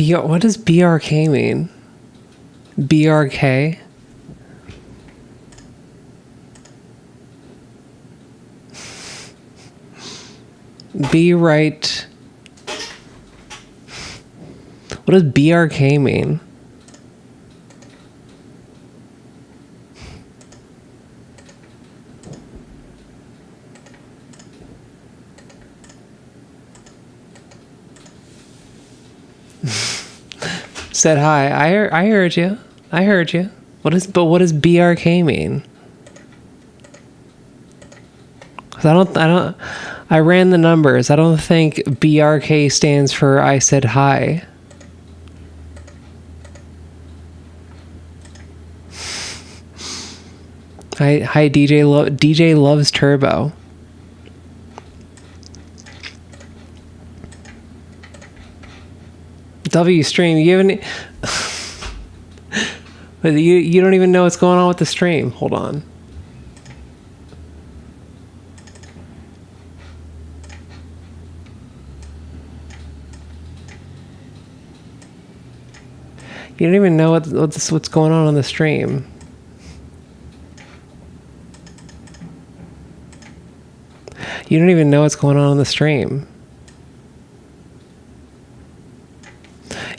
What does BRK mean? BRK? Be right. What does BRK mean? Said hi. I heard you. I heard you. What does BRK mean? 'Cause I ran the numbers. I don't think BRK stands for I said hi. Hi DJ. DJ loves Turbo. W stream. You haven't. But you don't even know what's going on with the stream. Hold on. You don't even know what's going on the stream. You don't even know what's going on the stream.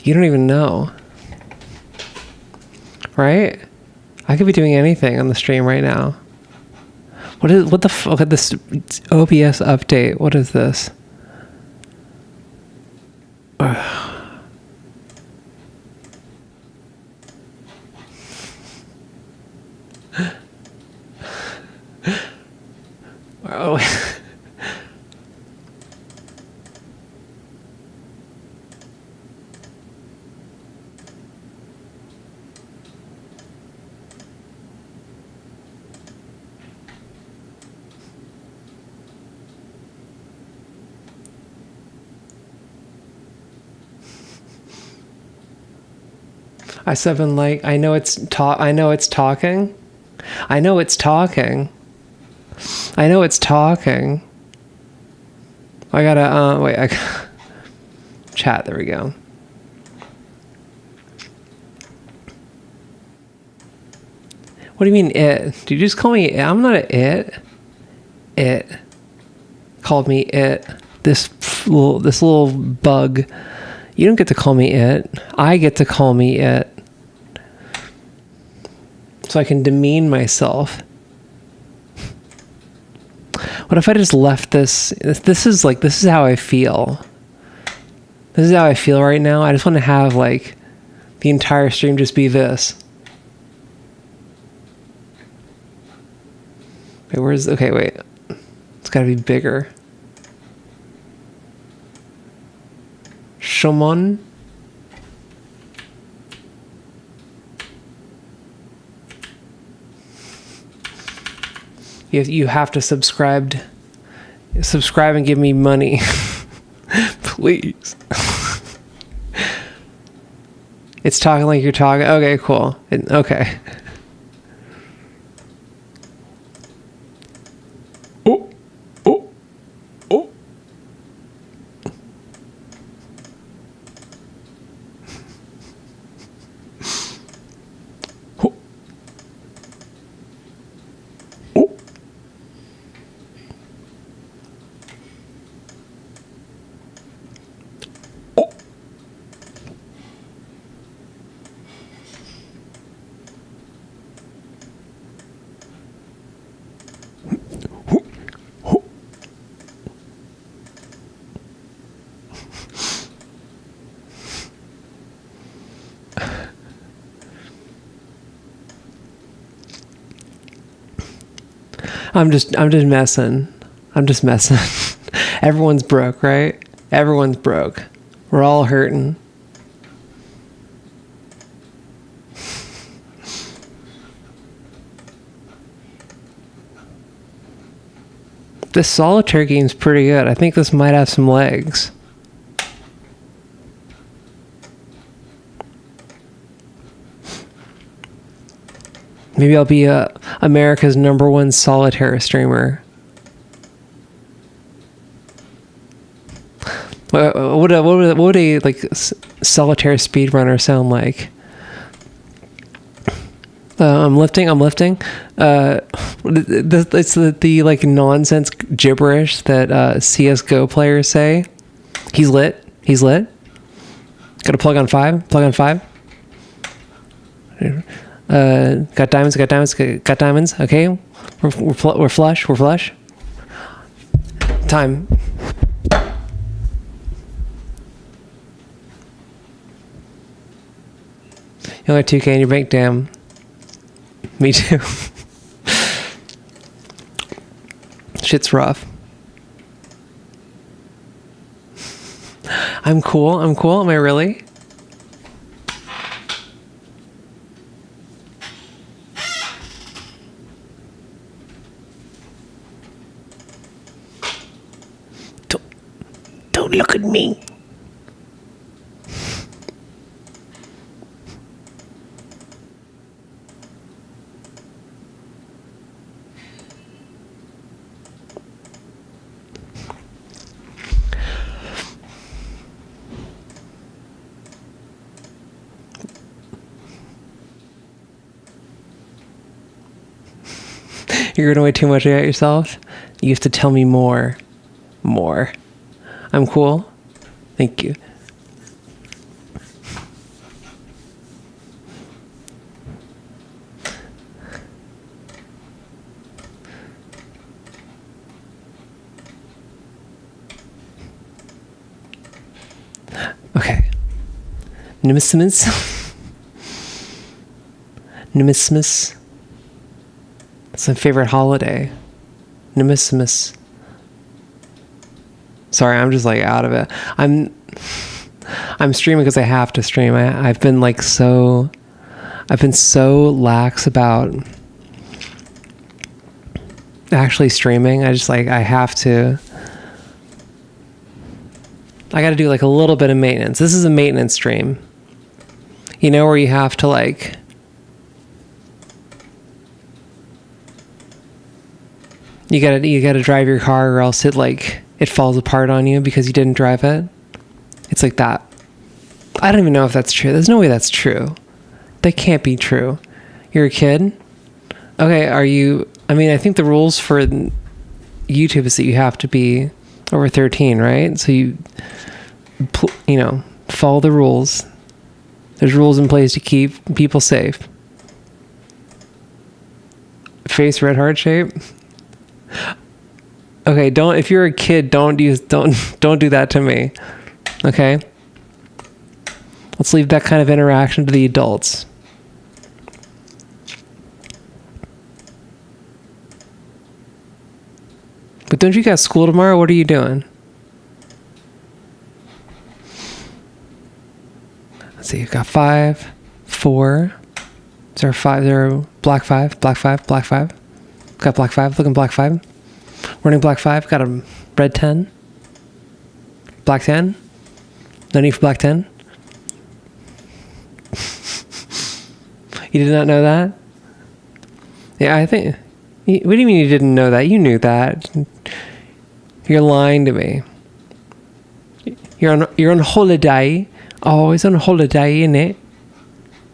You don't even know. Right? I could be doing anything on the stream right now. What the fuck? This OBS update. What is this? Oh. I seven like I know it's talking. I know it's talking. I know it's talking. I gotta wait. Chat. There we go. What do you mean it? Did you just call me it? I'm not a it. It called me it. This little bug. You don't get to call me it. I get to call me it. So I can demean myself. What if I just left this? This is how I feel. This is how I feel right now. I just want to have like the entire stream just be this. Wait, okay, wait. It's gotta be bigger. Shomon. You have to subscribe and give me money. Please. It's talking like you're talking. Okay, cool. Okay. Oh. Oh. Oh. I'm just messing. I'm just messing. Everyone's broke, right? Everyone's broke. We're all hurting. This solitaire game's pretty good. I think this might have some legs. Maybe I'll be America's #1 solitaire streamer. What would a like solitaire speedrunner sound like? I'm lifting. It's the like nonsense gibberish that CS:GO players say. He's lit. Got a plug on 5. Got diamonds. Okay, we're flush. Time. You only have 2K in your bank. Damn. Me too. Shit's rough. I'm cool. Am I really? Don't look at me. You're giving away too much about yourself. You have to tell me more. I'm cool. Thank you. Okay. Nemesis. That's my favorite holiday. Nemesis. Sorry, I'm just like out of it. I'm streaming because I have to stream. I've been so lax about actually streaming. I have to. I got to do like a little bit of maintenance. This is a maintenance stream. You know, where you have to like you gotta drive your car, or else it falls apart on you because you didn't drive it. It's like that. I don't even know if that's true. There's no way that's true. That can't be true. You're a kid? Okay, I think the rules for YouTube is that you have to be over 13, right? So you follow the rules. There's rules in place to keep people safe. Face red heart shape. Okay, if you're a kid, don't do that to me. Okay? Let's leave that kind of interaction to the adults. But don't you got school tomorrow? What are you doing? Let's see, you've got 5, 4. Is there 5? There black 5. Got black 5, looking black 5. Running black 5, got a red 10. Black 10. No need for black 10. You did not know that? Yeah, I think. What do you mean you didn't know that? You knew that. You're lying to me. You're on holiday. Always on holiday, innit?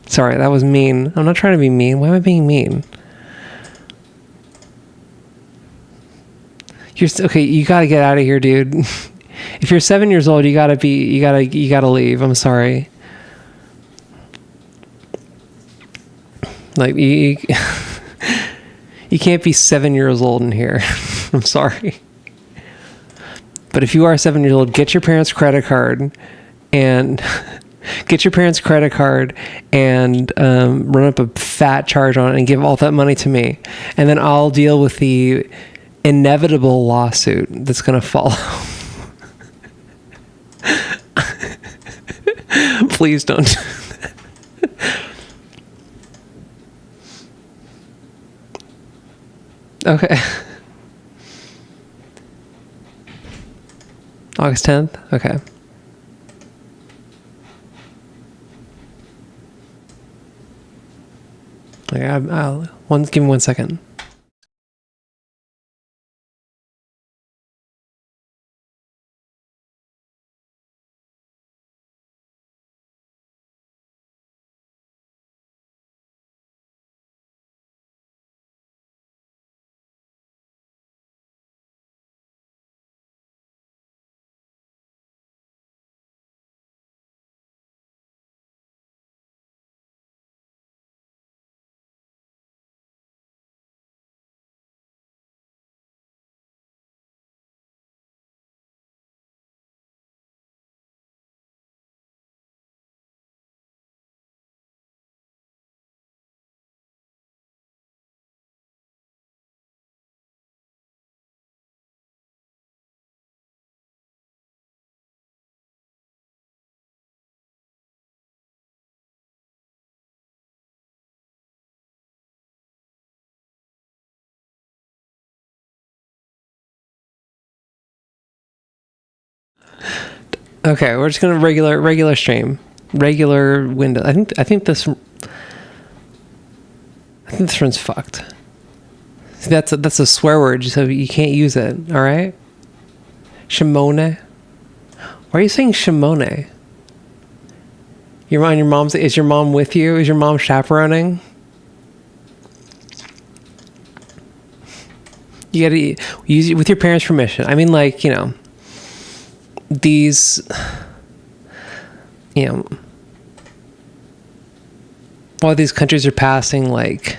Sorry, that was mean. I'm not trying to be mean. Why am I being mean? Okay, you gotta get out of here, dude. If you're 7 years old, you gotta leave. I'm sorry. Like you can't be 7 years old in here. I'm sorry. But if you are 7 years old, get your parents' credit card and run up a fat charge on it and give all that money to me, and then I'll deal with the inevitable lawsuit that's gonna follow. Please don't do that. Okay. August 10th? Okay. Okay, give me 1 second. Okay, we're just gonna regular stream, regular window. I think this one's fucked. See, that's a swear word, so you can't use it. All right. Shimone. Why are you saying Shimone? Is your mom with you? Is your mom chaperoning? You gotta use it with your parents' permission. I mean, like, these, all these countries are passing like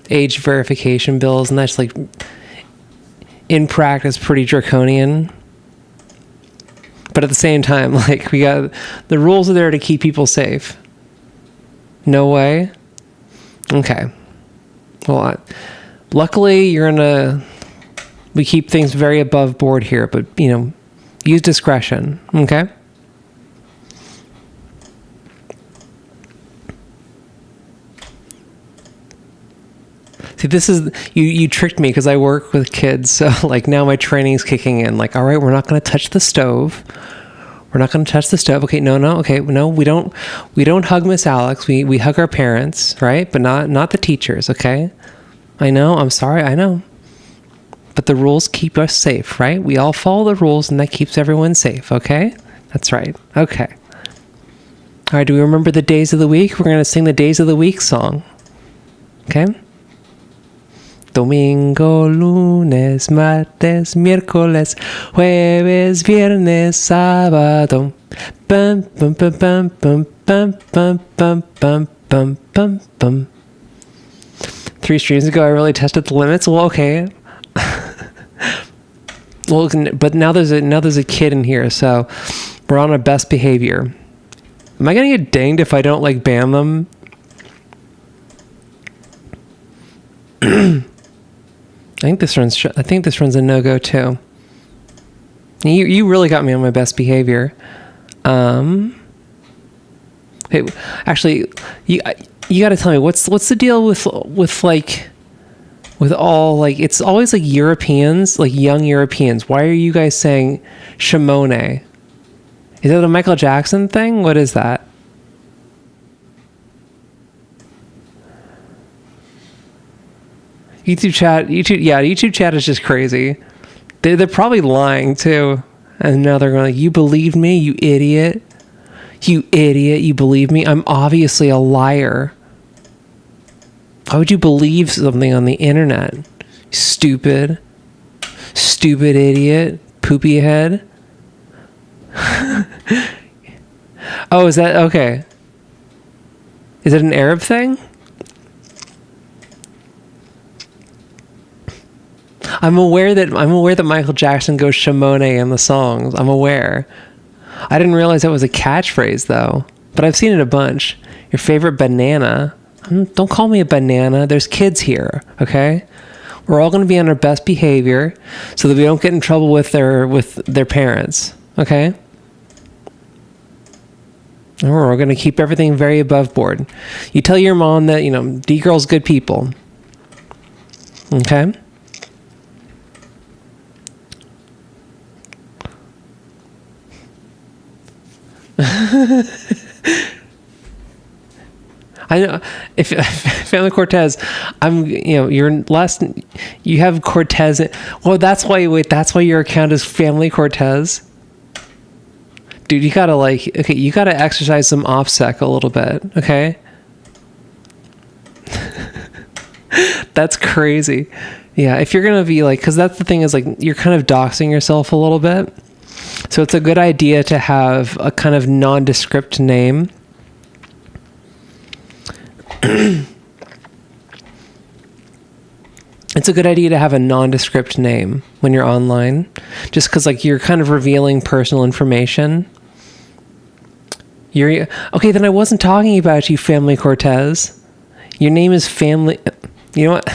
age verification bills, and that's like in practice pretty draconian. But at the same time, like, we got the rules are there to keep people safe. No way. Okay. Well, luckily we keep things very above board here, but use discretion. Okay. See, this is you tricked me because I work with kids, so like now my training's kicking in. Like, all right, we're not going to touch the stove. We're not going to touch the stove. Okay, no, okay, no, we don't hug Miss Alex. We hug our parents, right? But not the teachers. Okay, I know. I'm sorry. I know. But the rules keep us safe, right? We all follow the rules, and that keeps everyone safe. Okay, that's right. Okay. All right. Do we remember the days of the week? We're going to sing the days of the week song. Okay. Domingo, lunes, martes, miércoles, jueves, viernes, sábado. Bum, bum, bum, bum, bum, bum, bum, bum, bum, bum, bum, bum. 3 streams ago, I really tested the limits. Well, okay. Well, but now there's a kid in here, so we're on our best behavior. Am I gonna get dinged if I don't like ban them? I think this one's a no-go too. You really got me on my best behavior. Hey, actually, you got to tell me what's the deal with all, like, it's always like Europeans, like young Europeans. Why are you guys saying Shimone? Is that a Michael Jackson thing? What is that? YouTube chat is just crazy. They're probably lying too. And now they're going like, you believed me, you idiot. You idiot, you believe me? I'm obviously a liar. Why would you believe something on the internet? Stupid idiot, poopy head. Oh, is that okay? Is it an Arab thing? I'm aware that Michael Jackson goes Shimone in the songs. I'm aware. I didn't realize that was a catchphrase though, but I've seen it a bunch. Your favorite banana? Don't call me a banana. There's kids here, okay? We're all going to be on our best behavior so that we don't get in trouble with their parents, okay? And we're going to keep everything very above board. You tell your mom that, D-girl's good people, okay? I know if Family Cortez, you have Cortez. Well, that's why your account is Family Cortez. Dude, you gotta exercise some OPSEC a little bit, okay? That's crazy. Yeah, if you're gonna be like, because that's the thing is like, you're kind of doxing yourself a little bit. So it's a good idea to have a kind of nondescript name. It's a good idea to have a nondescript name when you're online, just because like you're kind of revealing personal information. Okay, then I wasn't talking about you, Family Cortez. Your name is Family. You know what?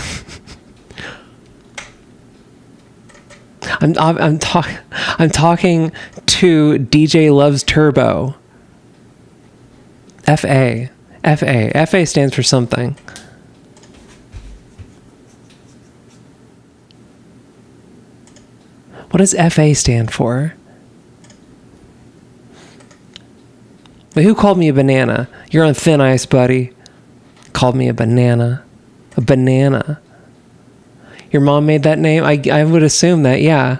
I'm talking to DJ Loves Turbo. FA stands for something. What does FA stand for? But who called me a banana? You're on thin ice, buddy. Called me a banana. A banana. Your mom made that name? I would assume that, yeah.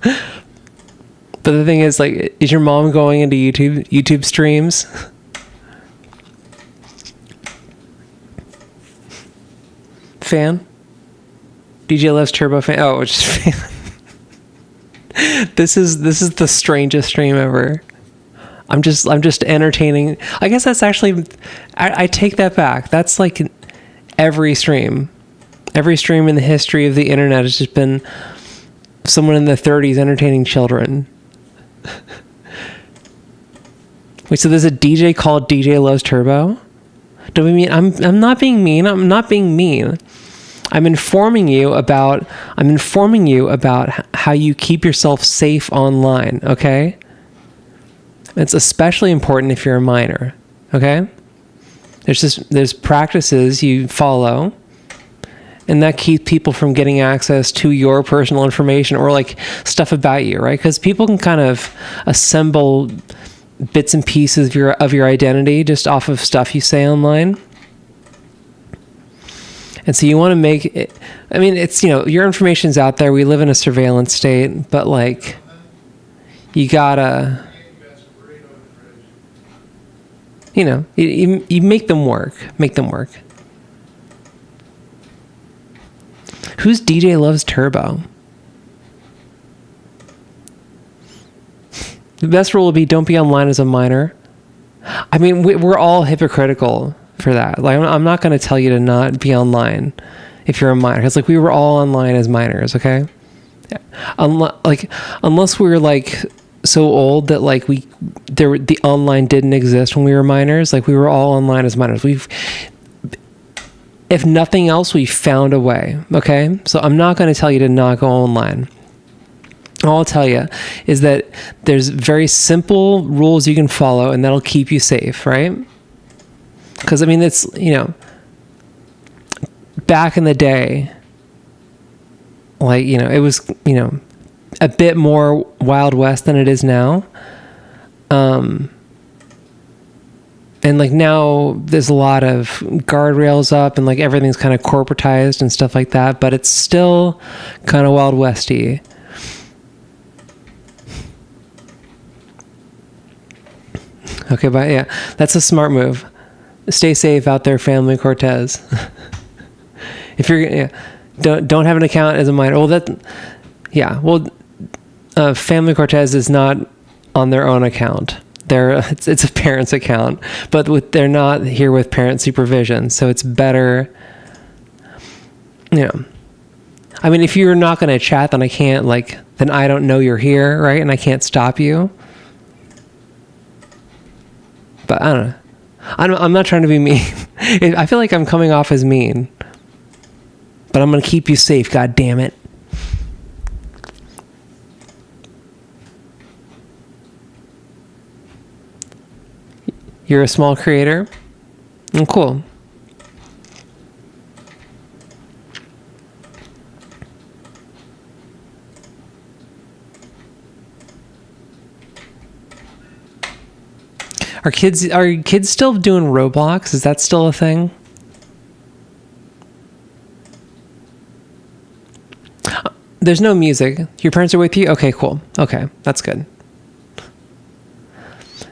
But the thing is, like, is your mom going into YouTube streams? Fan? DJ loves Turbo fan. Oh, it's just fan. This is the strangest stream ever. I'm just entertaining. I guess that's actually, I take that back. That's like every stream. Every stream in the history of the internet has just been someone in the 30s entertaining children. Wait, so there's a DJ called DJ Loves Turbo? Do we mean I'm not being mean. I'm not being mean. I'm informing you about how you keep yourself safe online, okay? It's especially important if you're a minor, okay? There's practices you follow, and that keeps people from getting access to your personal information or like stuff about you, right? Because people can kind of assemble bits and pieces of your identity just off of stuff you say online. And so you want to make it, I mean, it's, your information's out there. We live in a surveillance state, but like, you gotta, you make them work. Make them work. Who's DJ Loves Turbo? The best rule would be don't be online as a minor. I mean, we're all hypocritical for that. Like, I'm not going to tell you to not be online if you're a minor. Because, like, we were all online as minors, okay? Yeah. Unless we were, like, so old that, like, the online didn't exist when we were minors. Like, we were all online as minors. If nothing else, we found a way, okay? So I'm not going to tell you to not go online. All I'll tell you is that there's very simple rules you can follow, and that'll keep you safe, right? Because, I mean, it's, back in the day, like, it was, a bit more Wild West than it is now. And, like, now there's a lot of guardrails up and, like, everything's kind of corporatized and stuff like that, but it's still kind of Wild Westy. Okay, but yeah, that's a smart move. Stay safe out there, Family Cortez. If you're, don't have an account as a minor. Well, Family Cortez is not on their own account. It's a parent's account, but they're not here with parent supervision, so it's better. I mean, if you're not going to chat, then then I don't know you're here, right? And I can't stop you. But I don't know. I'm not trying to be mean. I feel like I'm coming off as mean. But I'm going to keep you safe, God damn it. You're a small creator? Oh, cool. Are kids still doing Roblox? Is that still a thing? There's no music. Your parents are with you? Okay, cool. Okay, that's good.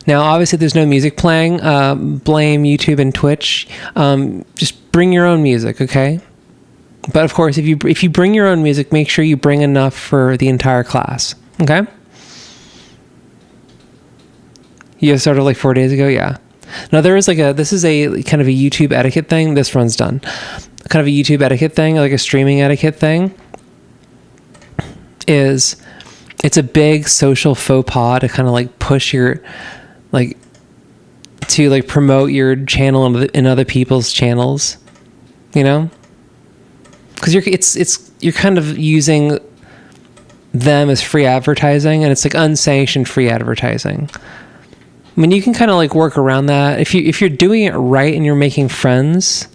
Now, obviously, there's no music playing. Blame YouTube and Twitch. Just bring your own music, okay? But of course, if you bring your own music, make sure you bring enough for the entire class, okay? You started like 4 days ago? Yeah. Now there is this is a kind of a YouTube etiquette thing. This run's done. Kind of a YouTube etiquette thing, like a streaming etiquette thing, is it's a big social faux pas to kind of like push your, to like promote your channel in other people's channels, because you're kind of using them as free advertising, and it's like unsanctioned free advertising. I mean, you can kind of like work around that if you're doing it right and you're making friends.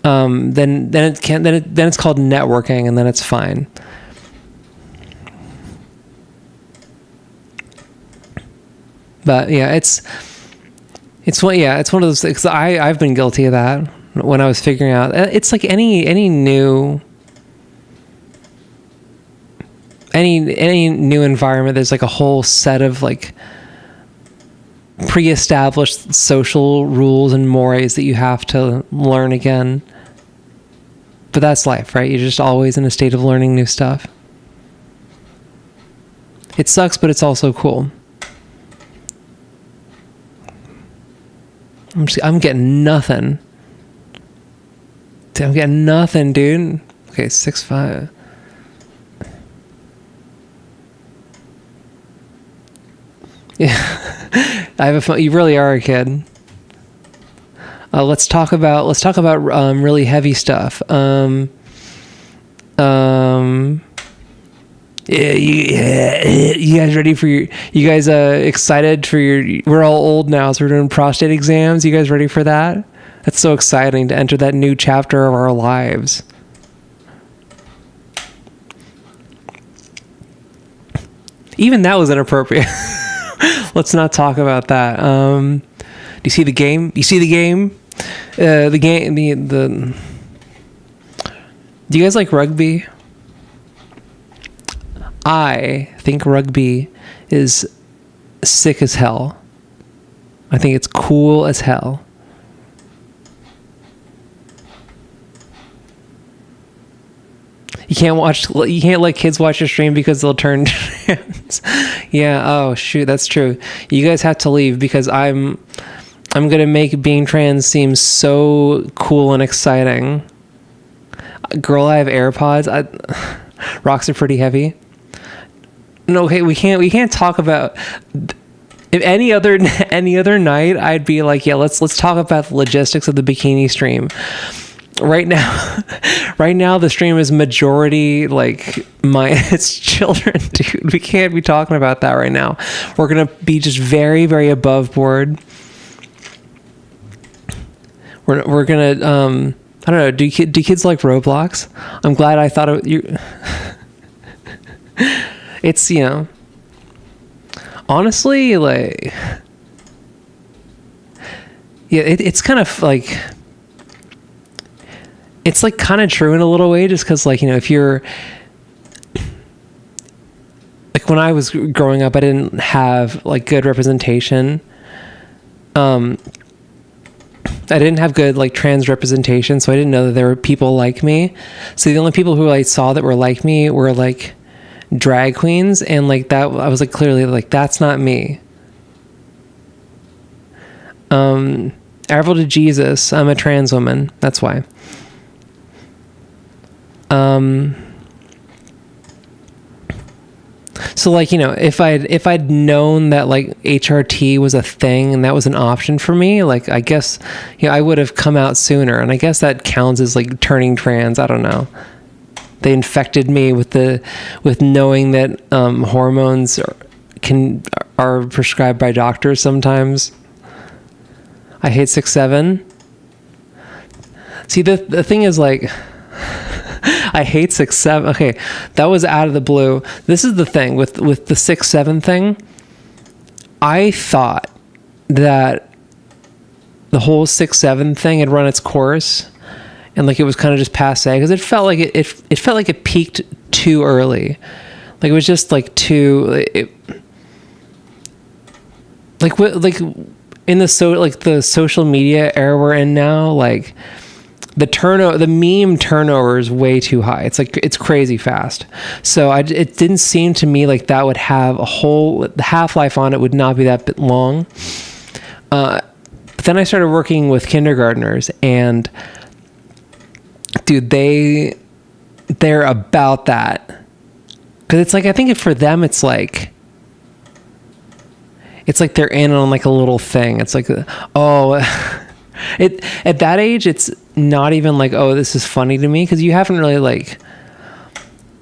Then it's called networking, and then it's fine. But yeah, it's one of those things. I've been guilty of that when I was figuring out. It's like any new environment. There's like a whole set of like pre-established social rules and mores that you have to learn again. But that's life, right? You're just always in a state of learning new stuff. It sucks, but it's also cool. I'm getting nothing. I'm getting nothing, dude. Okay, 6'5". Yeah, I have a phone. You really are a kid. Let's talk about really heavy stuff. You guys ready for you guys excited for we're all old now, so we're doing prostate exams. You guys ready for that? That's so exciting to enter that new chapter of our lives. Even that was inappropriate. Let's not talk about that. Do you see the game? Do you guys like rugby? I think rugby is sick as hell. I think it's cool as hell. You can't let kids watch your stream because they'll turn trans. Yeah, oh shoot, that's true. You guys have to leave because I'm gonna make being trans seem so cool and exciting. Girl, I have AirPods. Rocks are pretty heavy. No, okay, we can't talk about. If any other night, I'd be like, yeah, let's talk about the logistics of the bikini stream. Right now, the stream is majority like it's children, dude. We can't be talking about that right now. We're gonna be just very, very above board. We're gonna I don't know. Do kids like Roblox? I'm glad I thought of you. It's honestly like yeah. It's kind of like. It's like kind of true in a little way, just because like if you're like when I was growing up, I didn't have like good representation. I didn't have good like trans representation, so I didn't know that there were people like me. So the only people who I saw that were like me were like drag queens, and like that I was like clearly like that's not me. Arvel to Jesus, I'm a trans woman. That's why. So like if I'd known that like HRT was a thing and that was an option for me, like I guess I would have come out sooner, and I guess that counts as like turning trans. I don't know. They infected me with knowing that hormones are prescribed by doctors sometimes. I hate 6'7". See, the thing is like. I hate 6'7". Okay, that was out of the blue. This is the thing with the 6'7" thing. I thought that the whole 6'7" thing had run its course, and like it was kind of just passe because it felt like it felt like it peaked too early. Like it was just like too. Like in the social media era we're in now, like. The meme turnover is way too high. It's like it's crazy fast. So it didn't seem to me like that would have the half-life on it would not be that bit long. But then I started working with kindergartners, and dude, they're about that. Because it's like I think for them it's like they're in on like a little thing. It's like at that age it's not even like, oh, this is funny to me, because you haven't really like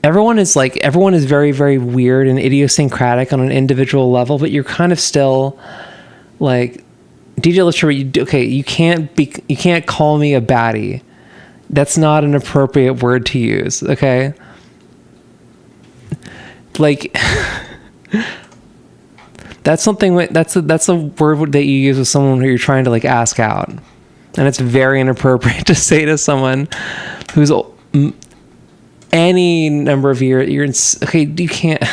everyone is very, very weird and idiosyncratic on an individual level, but you're kind of still like DJ, let's show you. Okay, you can't call me a baddie. That's not an appropriate word to use. Okay, That's something, that's a word that you use with someone who you're trying to like ask out. And it's very inappropriate to say to someone who's any number of years, okay, you can't,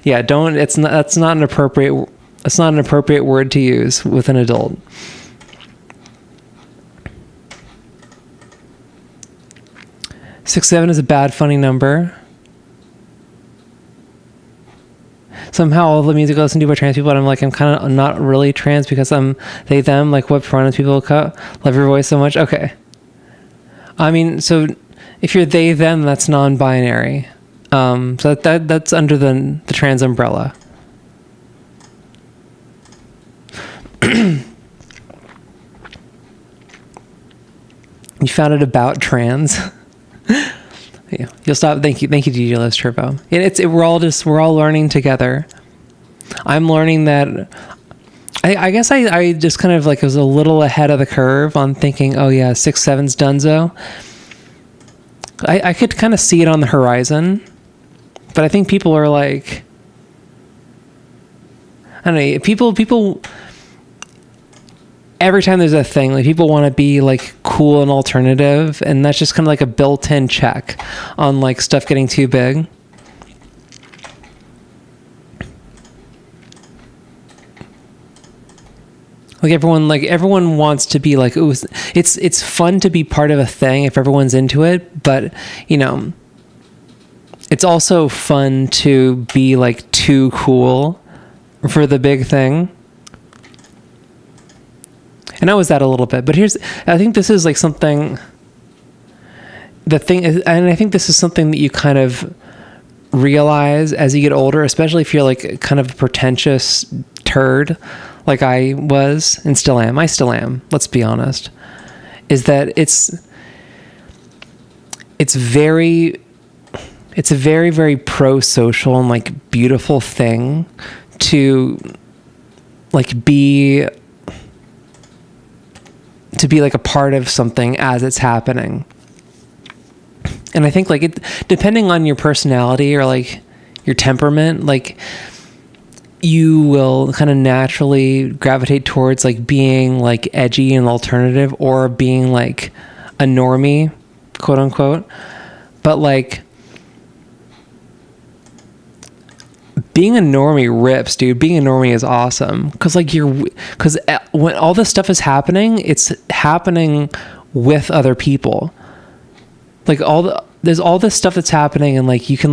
yeah, don't, that's not an appropriate word to use with an adult. Six, 7 is a bad, funny number. Somehow all the music I listen to by trans people, and I'm kind of not really trans because I'm they, them, like what pronouns people cut. Love your voice so much. Okay. I mean, so if you're they, them, that's non-binary. So that's under the trans umbrella. You found it about trans. Yeah, you'll stop. Thank you, DJ Liz Turbo. We're all learning together. I'm learning that. I guess I just kind of like was a little ahead of the curve on thinking, oh yeah, 6, 7's donezo. I could kind of see it on the horizon, but I think people are like, I don't know, people. Every time there's a thing, like people want to be like cool and alternative, and that's just kind of like a built-in check on like stuff getting too big. Like everyone wants to be like, ooh, it's fun to be part of a thing if everyone's into it, but you know, it's also fun to be like too cool for the big thing. And I was that a little bit, but I think this is like something, and I think this is something that you kind of realize as you get older, especially if you're like kind of a pretentious turd, like I was and still am. I still am, let's be honest, is that it's a very, very pro-social and like beautiful thing to like be like a part of something as it's happening. And I think like depending on your personality or like your temperament, like you will kind of naturally gravitate towards like being like edgy and alternative, or being like a normie, quote unquote. But like being a normie rips, dude. Being a normie is awesome. Cause when all this stuff is happening, it's happening with other people. Like there's all this stuff that's happening, and like you can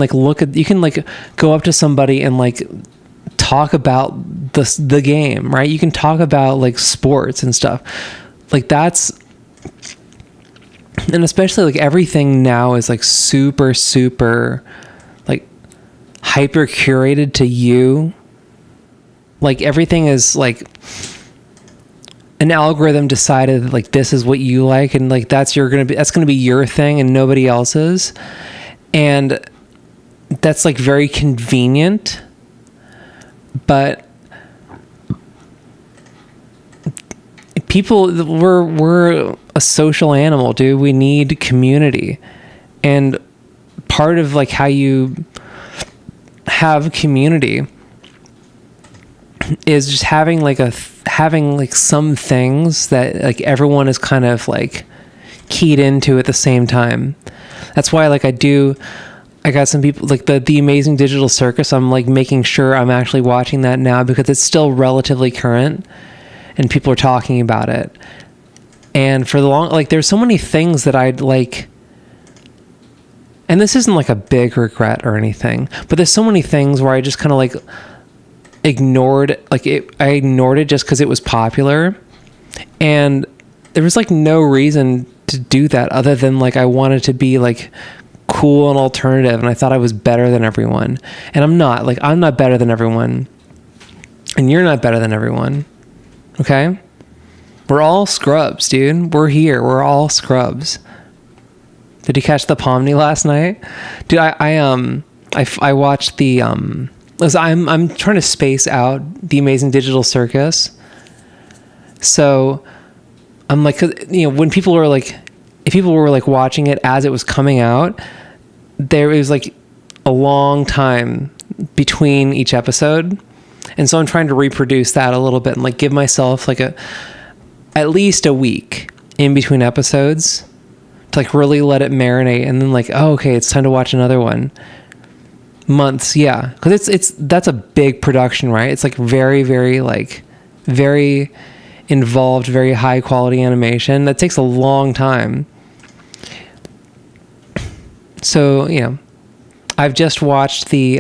go up to somebody and like talk about the game, right? You can talk about like sports and stuff. Like and especially like everything now is like super, super like hyper curated to you. Like everything is like an algorithm decided that, like, this is what you like, and like that's gonna be your thing and nobody else's. And that's like very convenient, but we're a social animal, dude. We need community. And part of like how you have community is just having like some things that like everyone is kind of like keyed into at the same time. That's why like I got some people like the Amazing Digital Circus. I'm like making sure I'm actually watching that now because it's still relatively current and people are talking about it. And for the long, like there's so many things that I'd like, and this isn't like a big regret or anything, but there's so many things where I just kind of like ignored, like I ignored it just because it was popular, and there was like no reason to do that other than like I wanted to be like cool and alternative, and I thought I was better than everyone, and I'm not better than everyone, and you're not better than everyone. Okay, we're all scrubs, dude. We're here, we're all scrubs. Did you catch the Pomni last night, dude? I watched the I'm trying to space out the Amazing Digital Circus. So I'm like, you know, when people were like, if people were like watching it as it was coming out, there was like a long time between each episode. And so I'm trying to reproduce that a little bit and like give myself like at least a week in between episodes to like really let it marinate, and then like, oh, okay, it's time to watch another one. Months, yeah, because that's a big production, right? It's like very, very like very involved, very high quality animation that takes a long time. So, you know, I've just watched the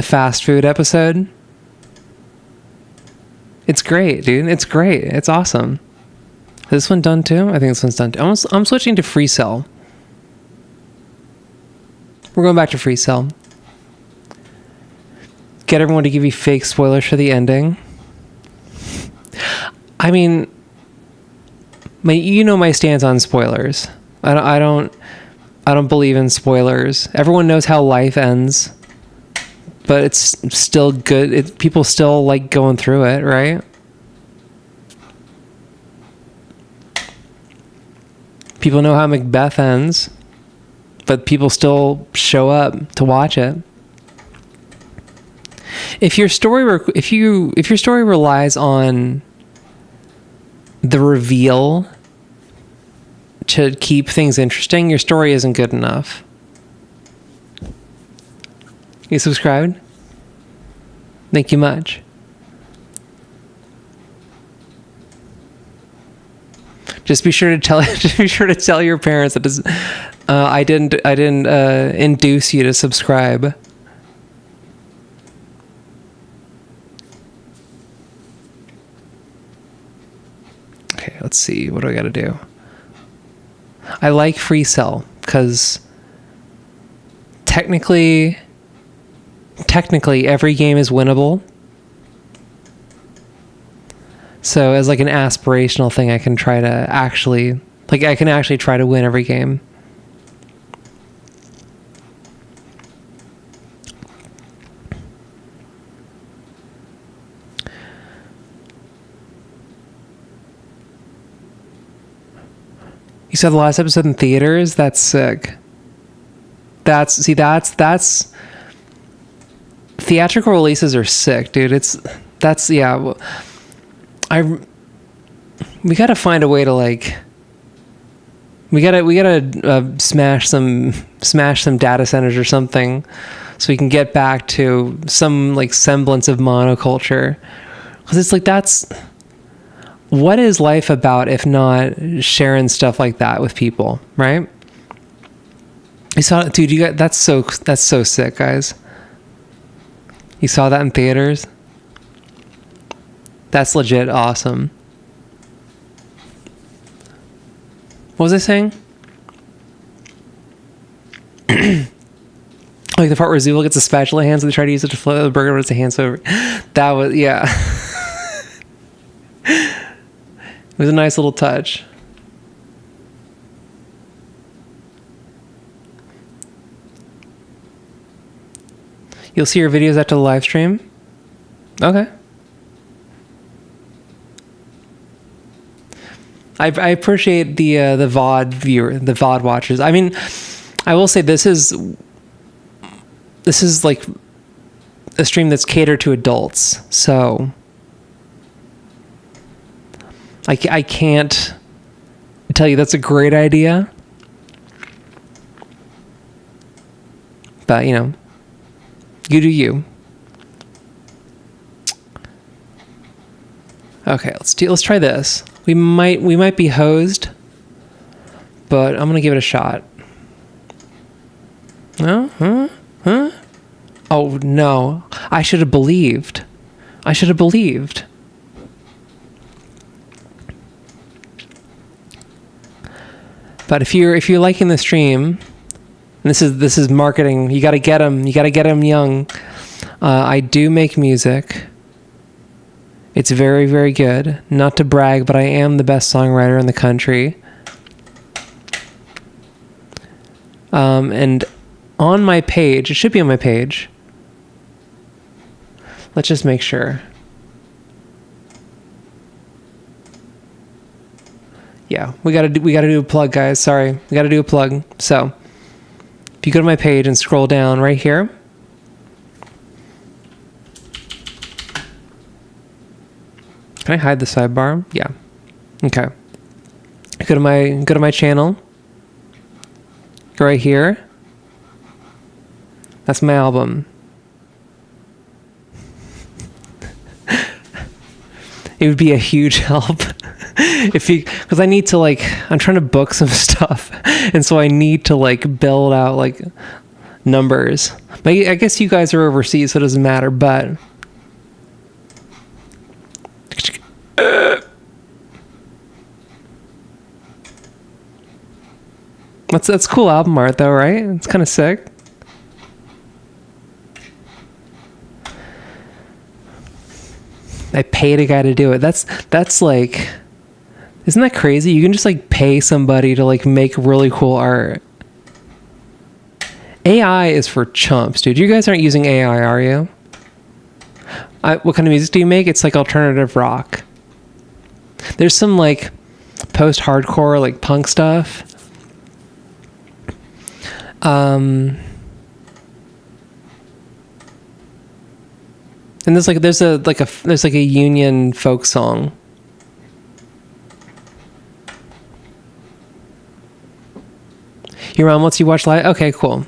fast food episode. It's great, dude. It's great. It's awesome. Is this one done too? I think this one's done too. I'm switching to Free Cell. We're going back to Free Cell. Get everyone to give you fake spoilers for the ending. I mean, you know my stance on spoilers. I don't believe in spoilers. Everyone knows how life ends, but it's still good. People still like going through it, right? People know how Macbeth ends, but people still show up to watch it. If your story relies on the reveal to keep things interesting, your story isn't good enough. You subscribed? Thank you much. Just be sure to tell your parents that I didn't induce you to subscribe. Okay, let's see. What do I got to do? I like Free Cell because technically every game is winnable. So as like an aspirational thing, I can actually try to win every game. You saw the last episode in theaters? That's sick. That's theatrical releases are sick, dude. We gotta find a way to like, we gotta smash some data centers or something, so we can get back to some like semblance of monoculture. Because it's like, what is life about if not sharing stuff like that with people, right? You saw it, dude. That's so sick, guys. You saw that in theaters? That's legit awesome. What was I saying? Like the part where Zool gets a spatula hands and they try to use it to float the burger, but it's a hand over. That was, yeah. It was a nice little touch. You'll see your videos after the live stream? Okay. I appreciate the VOD watchers. I mean, I will say this is like a stream that's catered to adults, so I can't tell you that's a great idea, but you know, you do you. Okay, let's try this. We might be hosed, but I'm gonna give it a shot. No? Huh? Oh no! I should have believed. But if you're liking the stream, and this is marketing. You gotta get them. You gotta get them young. I do make music. It's very, very good. Not to brag, but I am the best songwriter in the country. And on my page, it should be on my page. Let's just make sure. Yeah, we gotta do a plug, guys. Sorry, we gotta do a plug. So, if you go to my page and scroll down right here, Can I hide the sidebar? Yeah. Okay. Go to my channel. Go right here. That's my album. It would be a huge help if you, because I need to I'm trying to book some stuff, and so I need to build out numbers. But I guess you guys are overseas, so it doesn't matter. But that's cool album art though, right? It's kind of sick. I paid a guy to do it. That's isn't that crazy? You can just pay somebody to make really cool art. AI is for chumps, dude. You guys aren't using AI, are you? What kind of music do you make? It's alternative rock. There's some post-hardcore punk stuff. And there's there's a union folk song. Your mom lets you watch live? Okay, cool.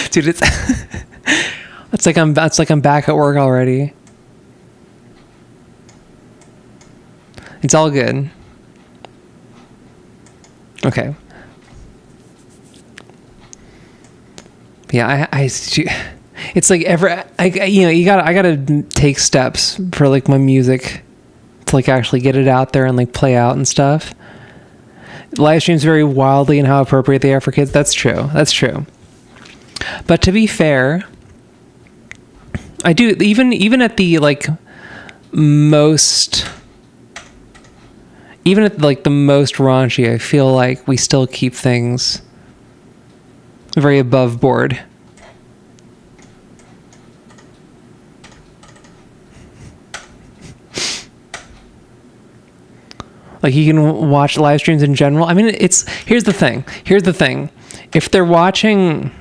Dude, it's like I'm back at work already. It's all good. Okay. Yeah, it's I gotta take steps for my music to actually get it out there and play out and stuff. Live streams vary wildly in how appropriate they are for kids. That's true. But to be fair, I do even at the most. Even at the most raunchy, I feel we still keep things very above board. You can watch live streams in general. I mean, here's the thing. If they're watching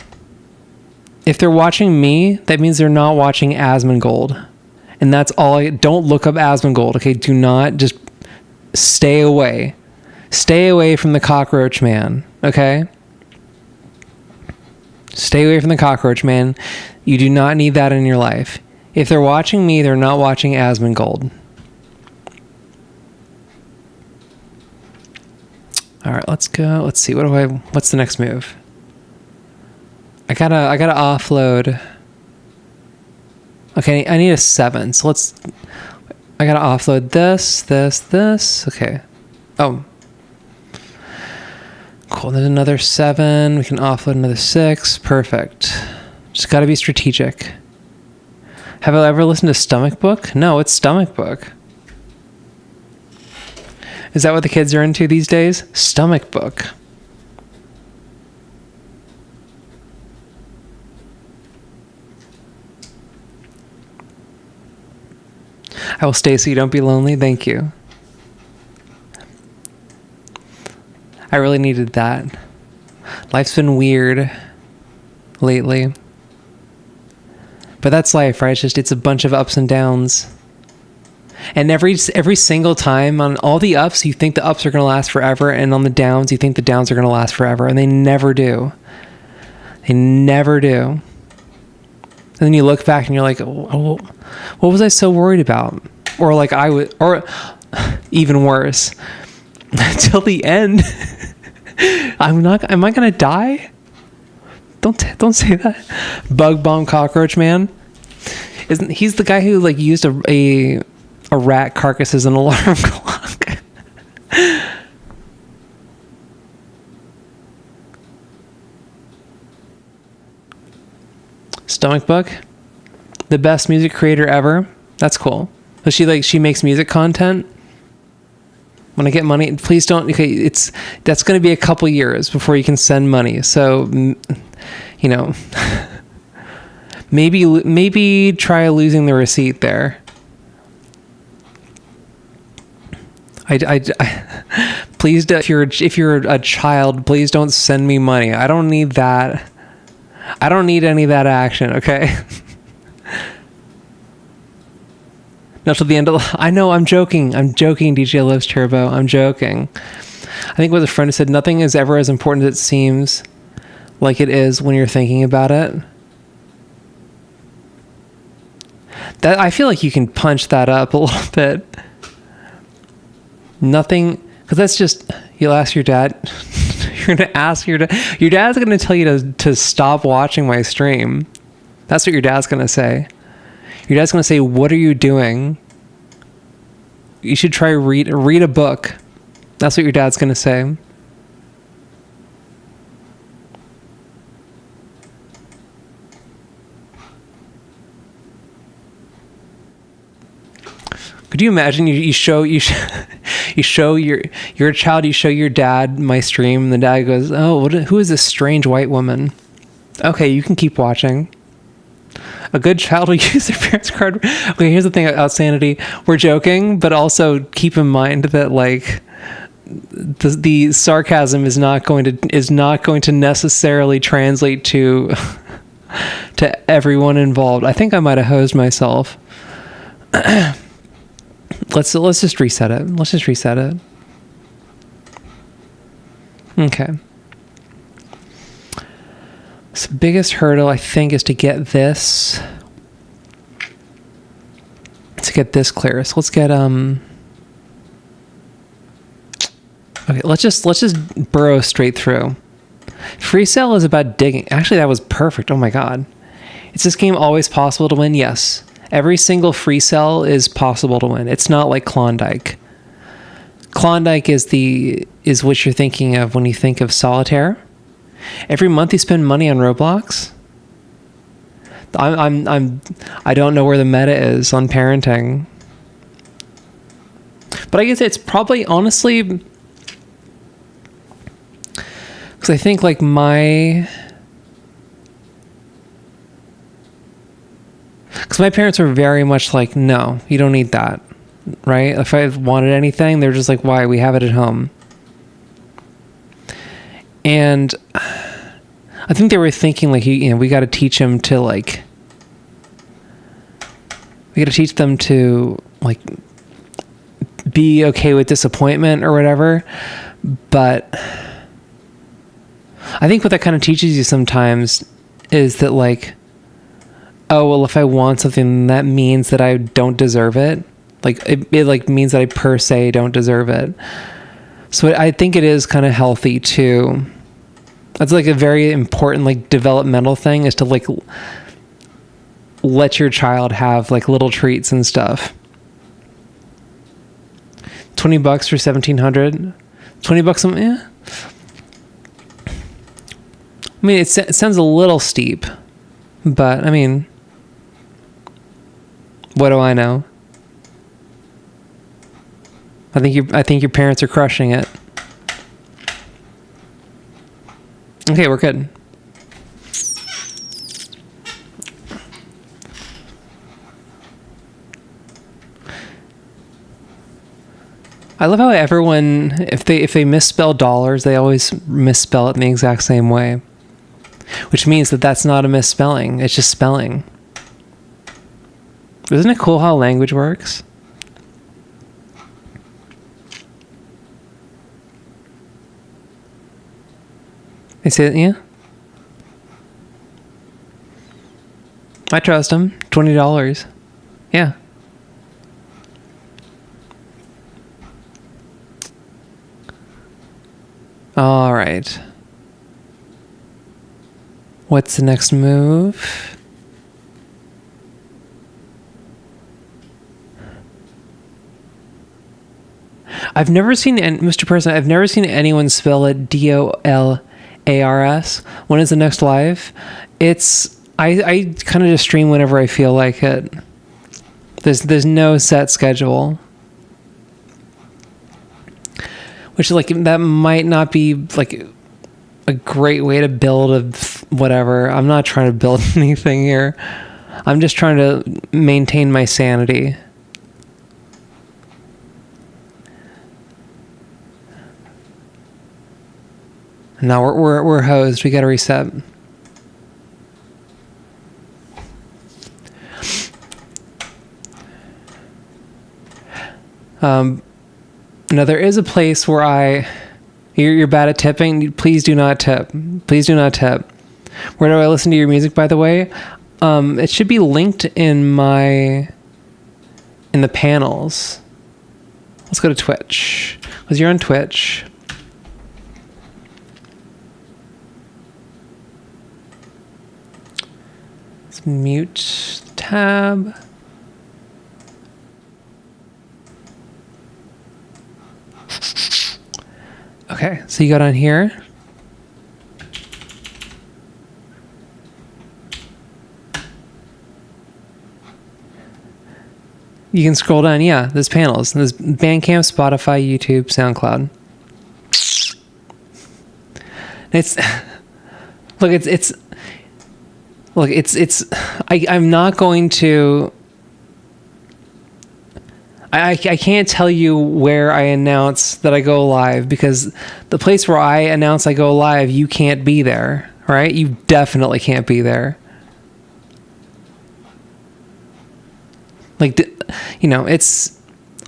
me, that means they're not watching Asmongold. And that's all. Don't look up Asmongold, okay? Do not just stay away from the cockroach man, okay? Stay away from the cockroach man. You do not need that in your life. If they're watching me, they're not watching Asmongold. All right, let's go. Let's see. What's the next move? I gotta offload. Okay, I need a 7. So I gotta offload this. Okay. Oh. Cool. There's another 7. We can offload another 6. Perfect. Just gotta be strategic. Have I ever listened to Stomach Book? No, it's Stomach Book. Is that what the kids are into these days? Stomach Book. I will stay so you don't be lonely. Thank you. I really needed that. Life's been weird lately. But that's life, right? It's a bunch of ups and downs. And every single time, on all the ups, you think the ups are going to last forever, and on the downs, you think the downs are going to last forever, and they never do. They never do. And then you look back and you're like, oh, what was I so worried about? Or or even worse, till the end. Am I gonna die? Don't say that. Bug bomb cockroach man. He's the guy who used a rat carcass as an alarm clock? Stomach Book, the best music creator ever. That's cool. So she makes music content. When I get money, please don't. Okay, that's going to be a couple years before you can send money. So, maybe try losing the receipt there. Please, if you're a child, please don't send me money. I don't need that. I don't need any of that action. Okay. Not till the end of. I know. I'm joking. DJ Loves Turbo. I'm joking. I think what a friend said. Nothing is ever as important as it seems like it is when you're thinking about it. That I feel like you can punch that up a little bit. Nothing, because that's just, you'll ask your dad. You're going to ask your dad. Your dad's going to tell you to stop watching my stream. That's what your dad's going to say. Your dad's going to say, what are you doing? You should try read a book. That's what your dad's going to say. Could you imagine you're a child, you show your dad my stream, and the dad goes, oh, who is this strange white woman? Okay, you can keep watching. A good child will use their parents' card. Okay, here's the thing about sanity. We're joking, but also keep in mind that like the sarcasm is not going to necessarily translate to everyone involved. I think I might have hosed myself. Let's just reset it. Okay. So the biggest hurdle, I think, is to get this clear. So let's get okay, let's just burrow straight through. Free cell is about digging. Actually, that was perfect. Oh my god. Is this game always possible to win? Yes. Every single free cell is possible to win. It's not like Klondike. Klondike is what you're thinking of when you think of solitaire. Every month you spend money on Roblox. I don't know where the meta is on parenting. But I guess it's probably honestly because I think like because my parents were very much like, no, you don't need that, right? If I wanted anything, they're just like, why? We have it at home. And I think they were thinking like, we got to teach him to like, we got to teach them to like be okay with disappointment or whatever. But I think what that kind of teaches you sometimes is that like, oh, well, if I want something, that means that I don't deserve it. Like it like means that I per se don't deserve it. So I think it is kind of healthy too. That's like a very important like developmental thing is to like let your child have like little treats and stuff. $20 for 1,700. $20 yeah. I mean, it sounds a little steep, but I mean, what do I know? I think your parents are crushing it. Okay, we're good. I love how everyone, if they misspell dollars, they always misspell it in the exact same way, which means that that's not a misspelling. It's just spelling. Isn't it cool how language works? They say, yeah. I trust them. $20. Yeah. All right. What's the next move? I've never seen, Mr. Person, I've never seen anyone spell it DOLARS. When is the next live? I kind of just stream whenever I feel like it. There's no set schedule. Which like that might not be like a great way to build a whatever. I'm not trying to build anything here. I'm just trying to maintain my sanity. Now we're hosed. We got to reset. Now there is a place where you're bad at tipping. Please do not tip. Please do not tip. Where do I listen to your music, by the way? It should be linked in the panels. Let's go to Twitch. Because you're on Twitch. Let's mute tab. Okay, so you got on here. You can scroll down, yeah, there's panels. There's Bandcamp, Spotify, YouTube, SoundCloud. I'm not going to, I can't tell you where I announce that I go live, because the place where I announce I go live, you can't be there, right? You definitely can't be there. Like,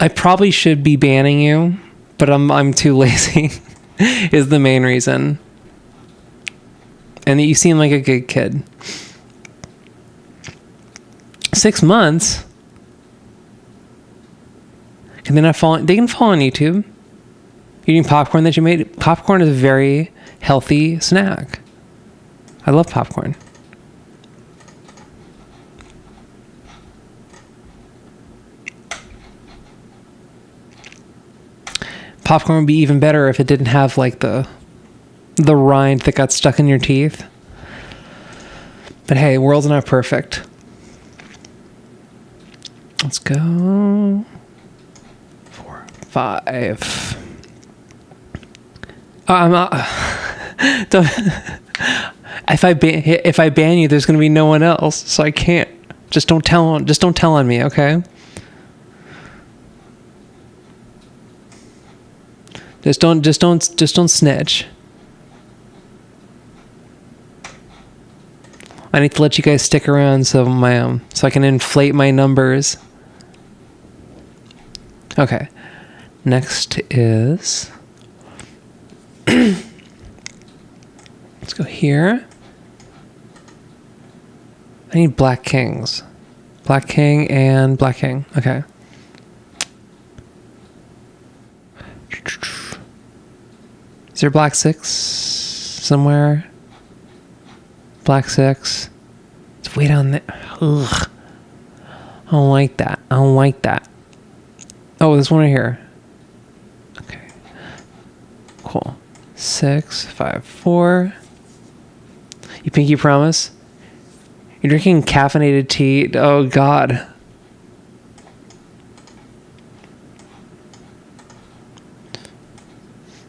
I probably should be banning you, but I'm too lazy is the main reason. And you seem like a good kid. 6 months? Can they not fall? They can fall on YouTube. Eating popcorn that you made. Popcorn is a very healthy snack. I love popcorn. Popcorn would be even better if it didn't have like the rind that got stuck in your teeth. But hey, world's not perfect. Let's go. 4, 5. I'm not. If I ban you, there's gonna be no one else, so I can't. Just don't tell on me, okay? Just don't snitch. I need to let you guys stick around so I can inflate my numbers. Okay. Next is let's go here. I need Black Kings. Black King and Black King. Okay. Is there Black 6 somewhere? Black 6. It's way down there. Ugh. I don't like that. I don't like that. Oh, there's one right here. Okay. Cool. 6, 5, 4. You pinky promise? You're drinking caffeinated tea? Oh, God.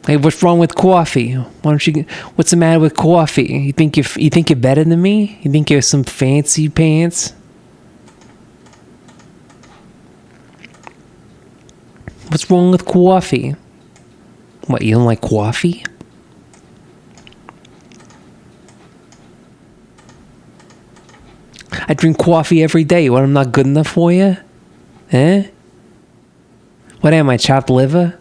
Hey, what's wrong with coffee? What's the matter with coffee? You think you're better than me? You think you're some fancy pants? What's wrong with coffee? What, you don't like coffee? I drink coffee every day. What, I'm not good enough for you? Eh? What am I, chopped liver?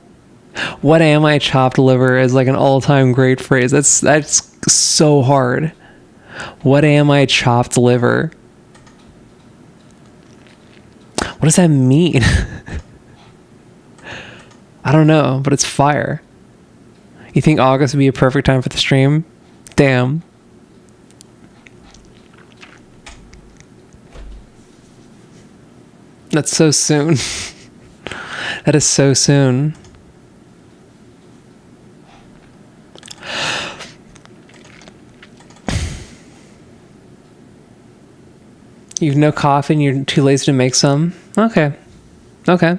What am I, chopped liver is like an all-time great phrase. That's so hard. What am I, chopped liver? What does that mean? I don't know, but it's fire. You think August would be a perfect time for the stream? Damn. That's so soon. That is so soon. You've no coffee and you're too lazy to make some? Okay. Okay.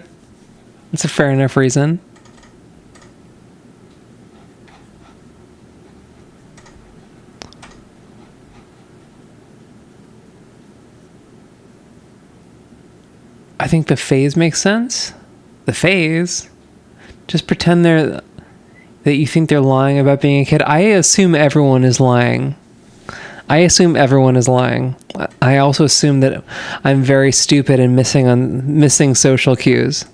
That's a fair enough reason. I think the phase makes sense. The phase? Just pretend they're... that you think they're lying about being a kid. I assume everyone is lying. I also assume that I'm very stupid and missing social cues.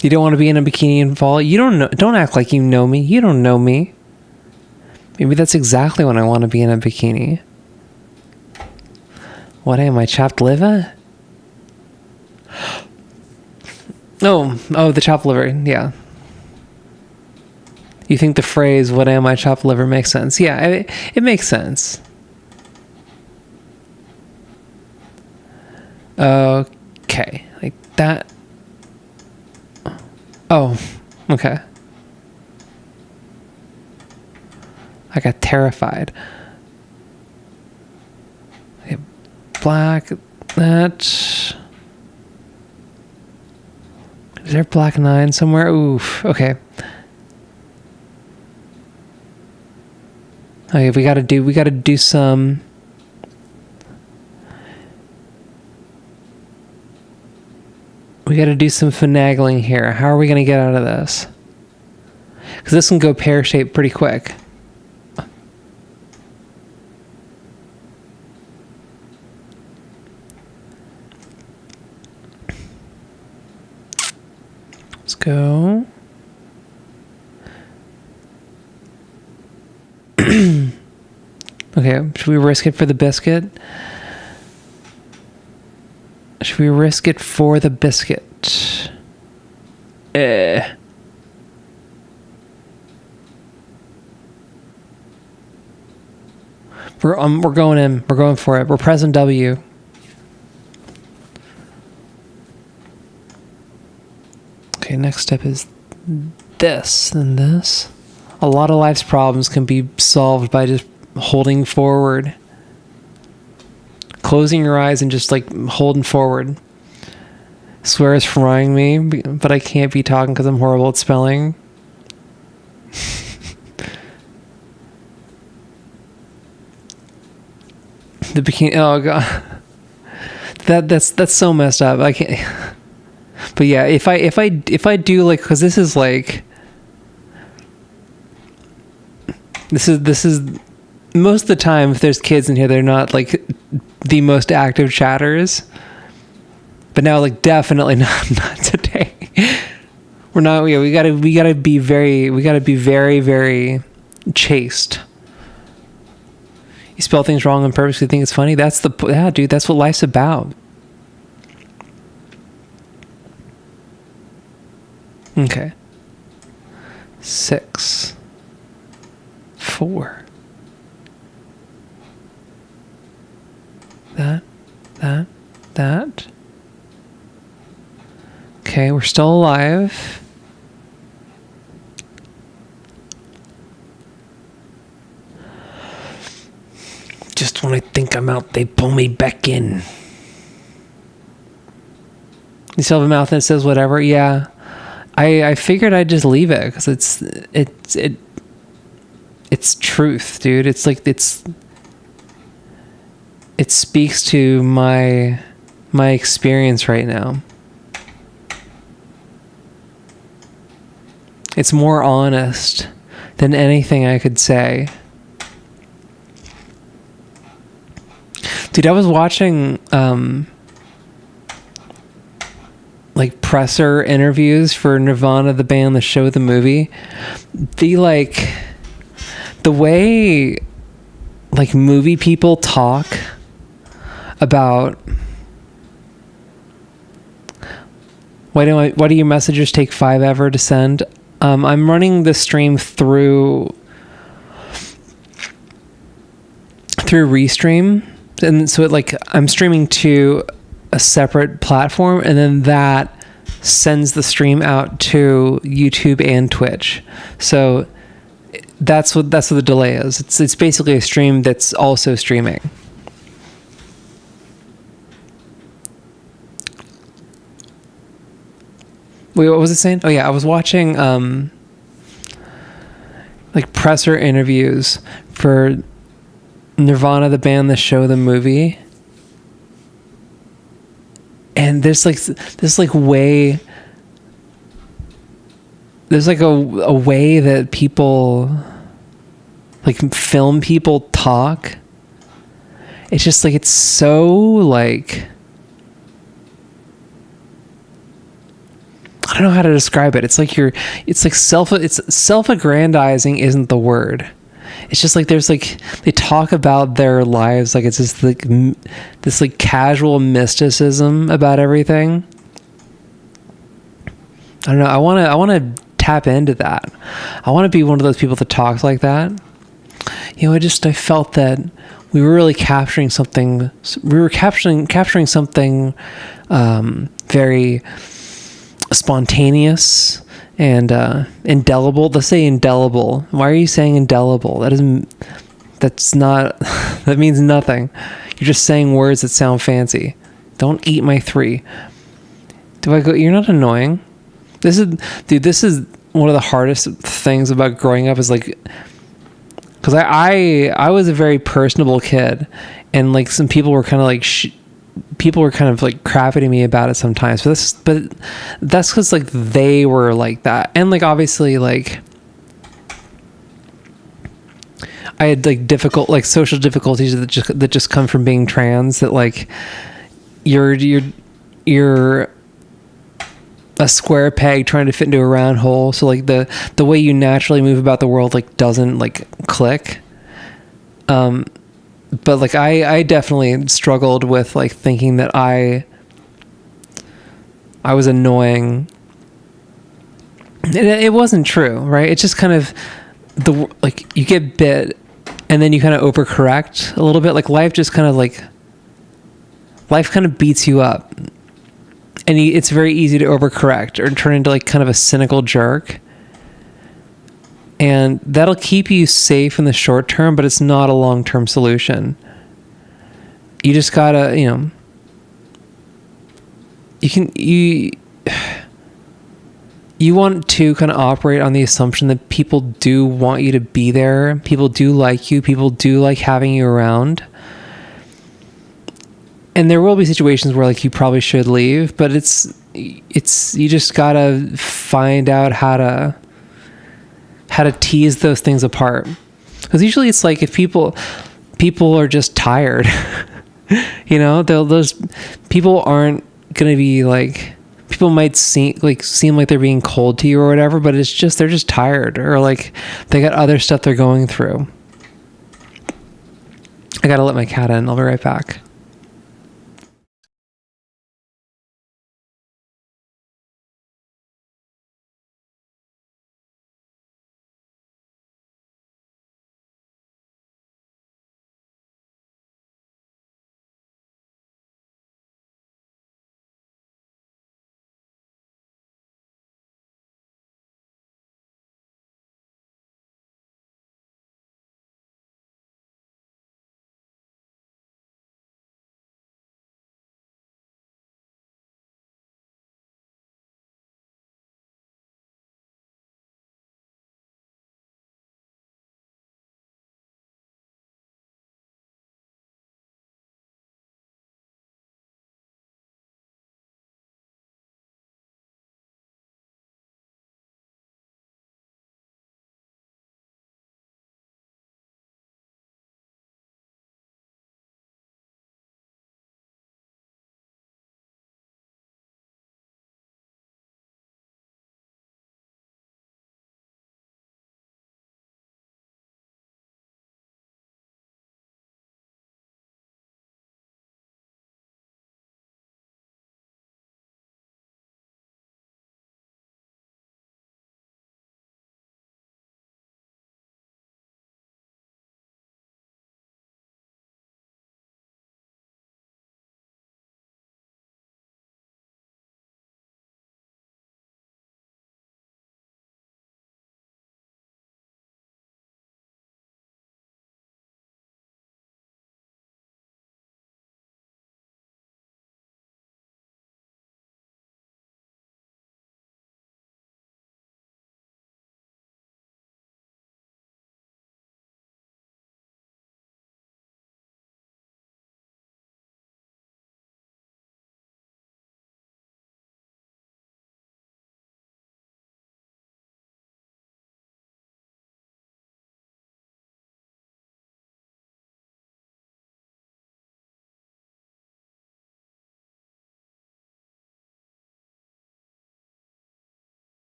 You don't want to be in a bikini in fall? You don't know. Don't act like you know me. You don't know me. Maybe that's exactly when I want to be in a bikini. What am I, chopped liver? Oh, the chopped liver, yeah. You think the phrase, what am I, chopped liver, makes sense? Yeah, it makes sense. Okay, like that. Oh, okay. I got terrified. Okay, black, that. Is there black 9 somewhere? Oof, okay. Okay, we gotta do some. We gotta do some finagling here. How are we gonna get out of this? Because this can go pear-shaped pretty quick. Let's go. Okay, should we risk it for the biscuit? Should we risk it for the biscuit? We're going in. We're going for it. We're pressing W. Okay, next step is this and this. A lot of life's problems can be solved by just holding forward. Closing your eyes and just like holding forward. Swear it's frying me, but I can't be talking because I'm horrible at spelling. The bikini. Oh god, that's so messed up. I can't. But yeah, if I do like, because this is like, this is most of the time, if there's kids in here, they're not like the most active chatters. But now, like, definitely not today. We're not. Yeah, we gotta be very, very chaste. You spell things wrong on purpose. You think it's funny. Dude. That's what life's about. Okay. 6, 4. That. Okay, we're still alive. Just when I think I'm out, they pull me back in. You still have a mouth that says whatever? Yeah. I figured I'd just leave it because it's truth, dude. It's like it speaks to my experience right now. It's more honest than anything I could say. Dude, I was watching like presser interviews for Nirvana, the band, the show, the movie. The way like movie people talk about why do your messages take 5 ever to send? I'm running the stream through Restream, and so I'm streaming to a separate platform, and then that sends the stream out to YouTube and Twitch. So that's what the delay is. It's basically a stream that's also streaming. Wait, what was it saying? Oh yeah, I was watching like presser interviews for Nirvana, the band, the show, the movie. And and there's like a way that people, like film people talk. It's just like, it's so like, I don't know how to describe it. It's like self-aggrandizing isn't the word. It's just like, there's like, they talk about their lives like it's just like this like casual mysticism about everything. I don't know. I want to tap into that. I want to be one of those people that talks like that. I felt that we were really capturing something. We were capturing something very spontaneous and indelible. Let's say indelible. Why are you saying indelible? That's not, that means nothing. You're just saying words that sound fancy. Don't eat my 3. Do I go, you're not annoying. This is one of the hardest things about growing up, is like, because I was a very personable kid, and like some people were kind of like people were kind of like crapping me about it sometimes. But that's because like they were like that, and like obviously like I had like difficult like social difficulties that just come from being trans. That like you're a square peg trying to fit into a round hole, so like the way you naturally move about the world like doesn't like click. But like I definitely struggled with like thinking that I was annoying. It wasn't true, right? It's just kind of like you get bit and then you kind of overcorrect a little bit. Like life kind of beats you up. And it's very easy to overcorrect or turn into like kind of a cynical jerk. And that'll keep you safe in the short term, but it's not a long-term solution. You just gotta, you want to kind of operate on the assumption that people do want you to be there. People do like you. People do like having you around. And there will be situations where like you probably should leave, but it's you just gotta find out how to tease those things apart. Because usually it's like if people are just tired, those people aren't gonna be like, people might seem like they're being cold to you or whatever, but it's just they're just tired, or like they got other stuff they're going through. I gotta let my cat in. I'll be right back.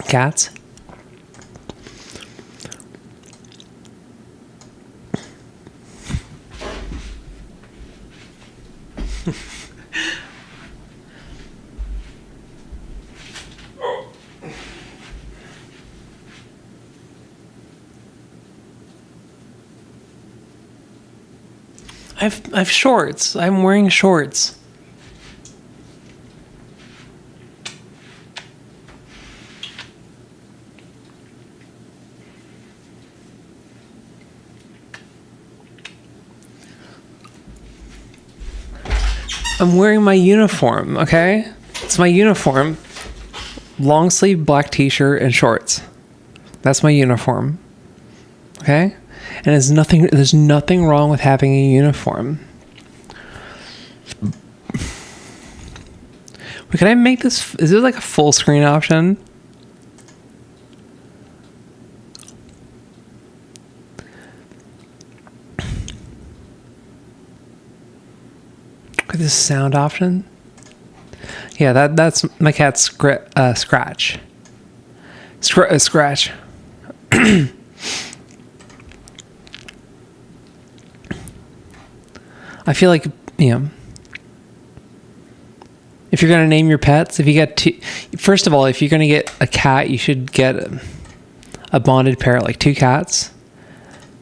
cats. I've shorts. I'm wearing shorts. I'm wearing my uniform, okay? It's my uniform. Long sleeve black t-shirt and shorts. That's my uniform. Okay? And there's nothing wrong with having a uniform. But can I make this, is it like a full screen option? This sound option. Yeah, that's my cat's scratch. Scratch. I feel like, if you're gonna name your pets, if you get two, first of all, if you're gonna get a cat, you should get a bonded pair, like 2 cats.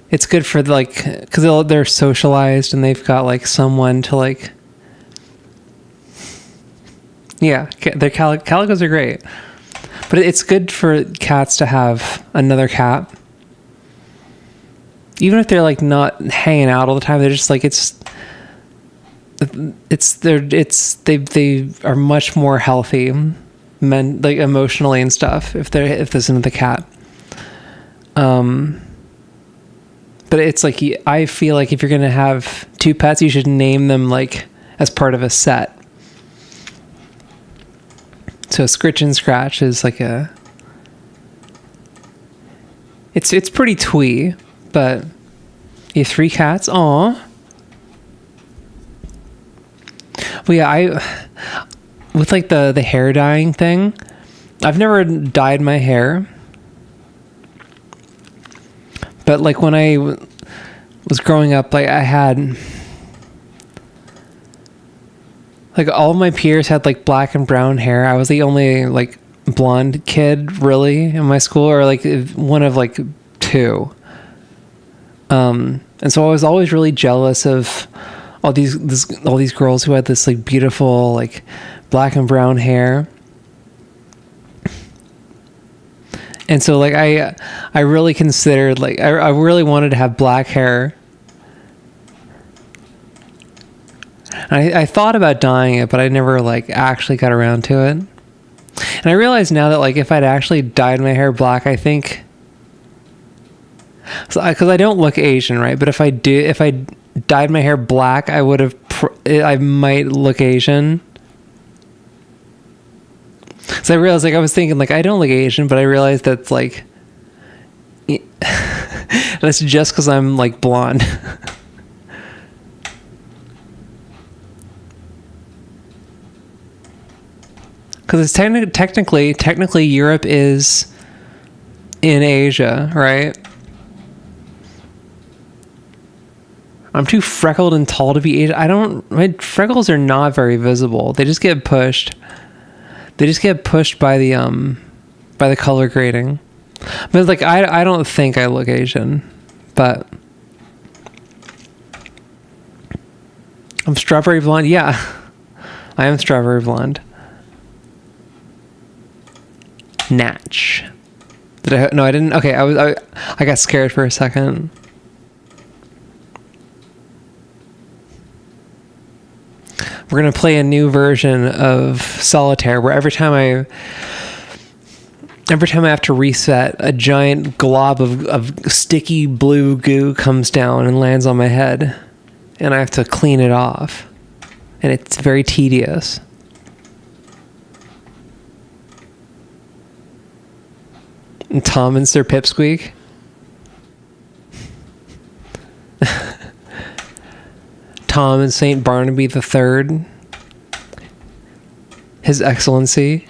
It's good for because they're socialized and they've got like someone to like. Yeah, their calicos are great, but it's good for cats to have another cat, even if they're like not hanging out all the time. They're just like they are much more healthy, like emotionally and stuff if there's another cat. But it's like I feel like if you're gonna have 2 pets, you should name them like as part of a set. So Scritch and Scratch is like it's pretty twee, but you have 3 cats. Aw. Well, yeah, with like the hair dyeing thing, I've never dyed my hair, but like when I was growing up, like I had. Like all of my peers had like black and brown hair. I was the only like blonde kid really in my school, or like one of like 2. And so I was always really jealous of all these girls who had this like beautiful like black and brown hair. And so like I really considered like I really wanted to have black hair. I thought about dyeing it, but I never like actually got around to it. And I realize now that like if I'd actually dyed my hair black, I think, because I don't look Asian, right? But if I dyed my hair black, I might look Asian. So I realized like I was thinking like I don't look Asian, but I realized that's like that's just because I'm like blonde. Because it's technically Europe is in Asia, right? I'm too freckled and tall to be Asian. My freckles are not very visible. They just get pushed. They just get pushed by the color grading. But like I don't think I look Asian, but I'm strawberry blonde. Yeah, I am strawberry blonde. Natch. No, I didn't. Okay, I got scared for a second. We're gonna play a new version of Solitaire where every time I have to reset, a giant glob of sticky blue goo comes down and lands on my head, and I have to clean it off, and it's very tedious. And Tom and Sir Pipsqueak. Tom and Saint Barnaby the Third. His Excellency.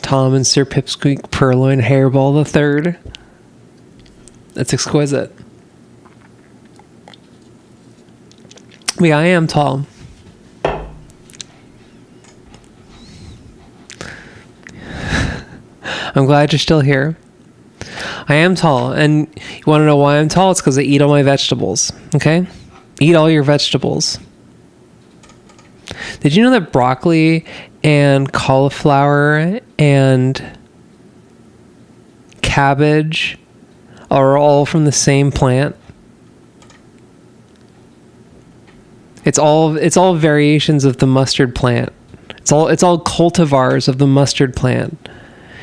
Tom and Sir Pipsqueak Purloin Hairball the Third. That's exquisite. Yeah, I am tall. I'm glad you're still here. I am tall, and you want to know why I'm tall? It's because I eat all my vegetables, okay? Eat all your vegetables. Did you know that broccoli and cauliflower and cabbage are all from the same plant? It's all variations of the mustard plant. It's all cultivars of the mustard plant.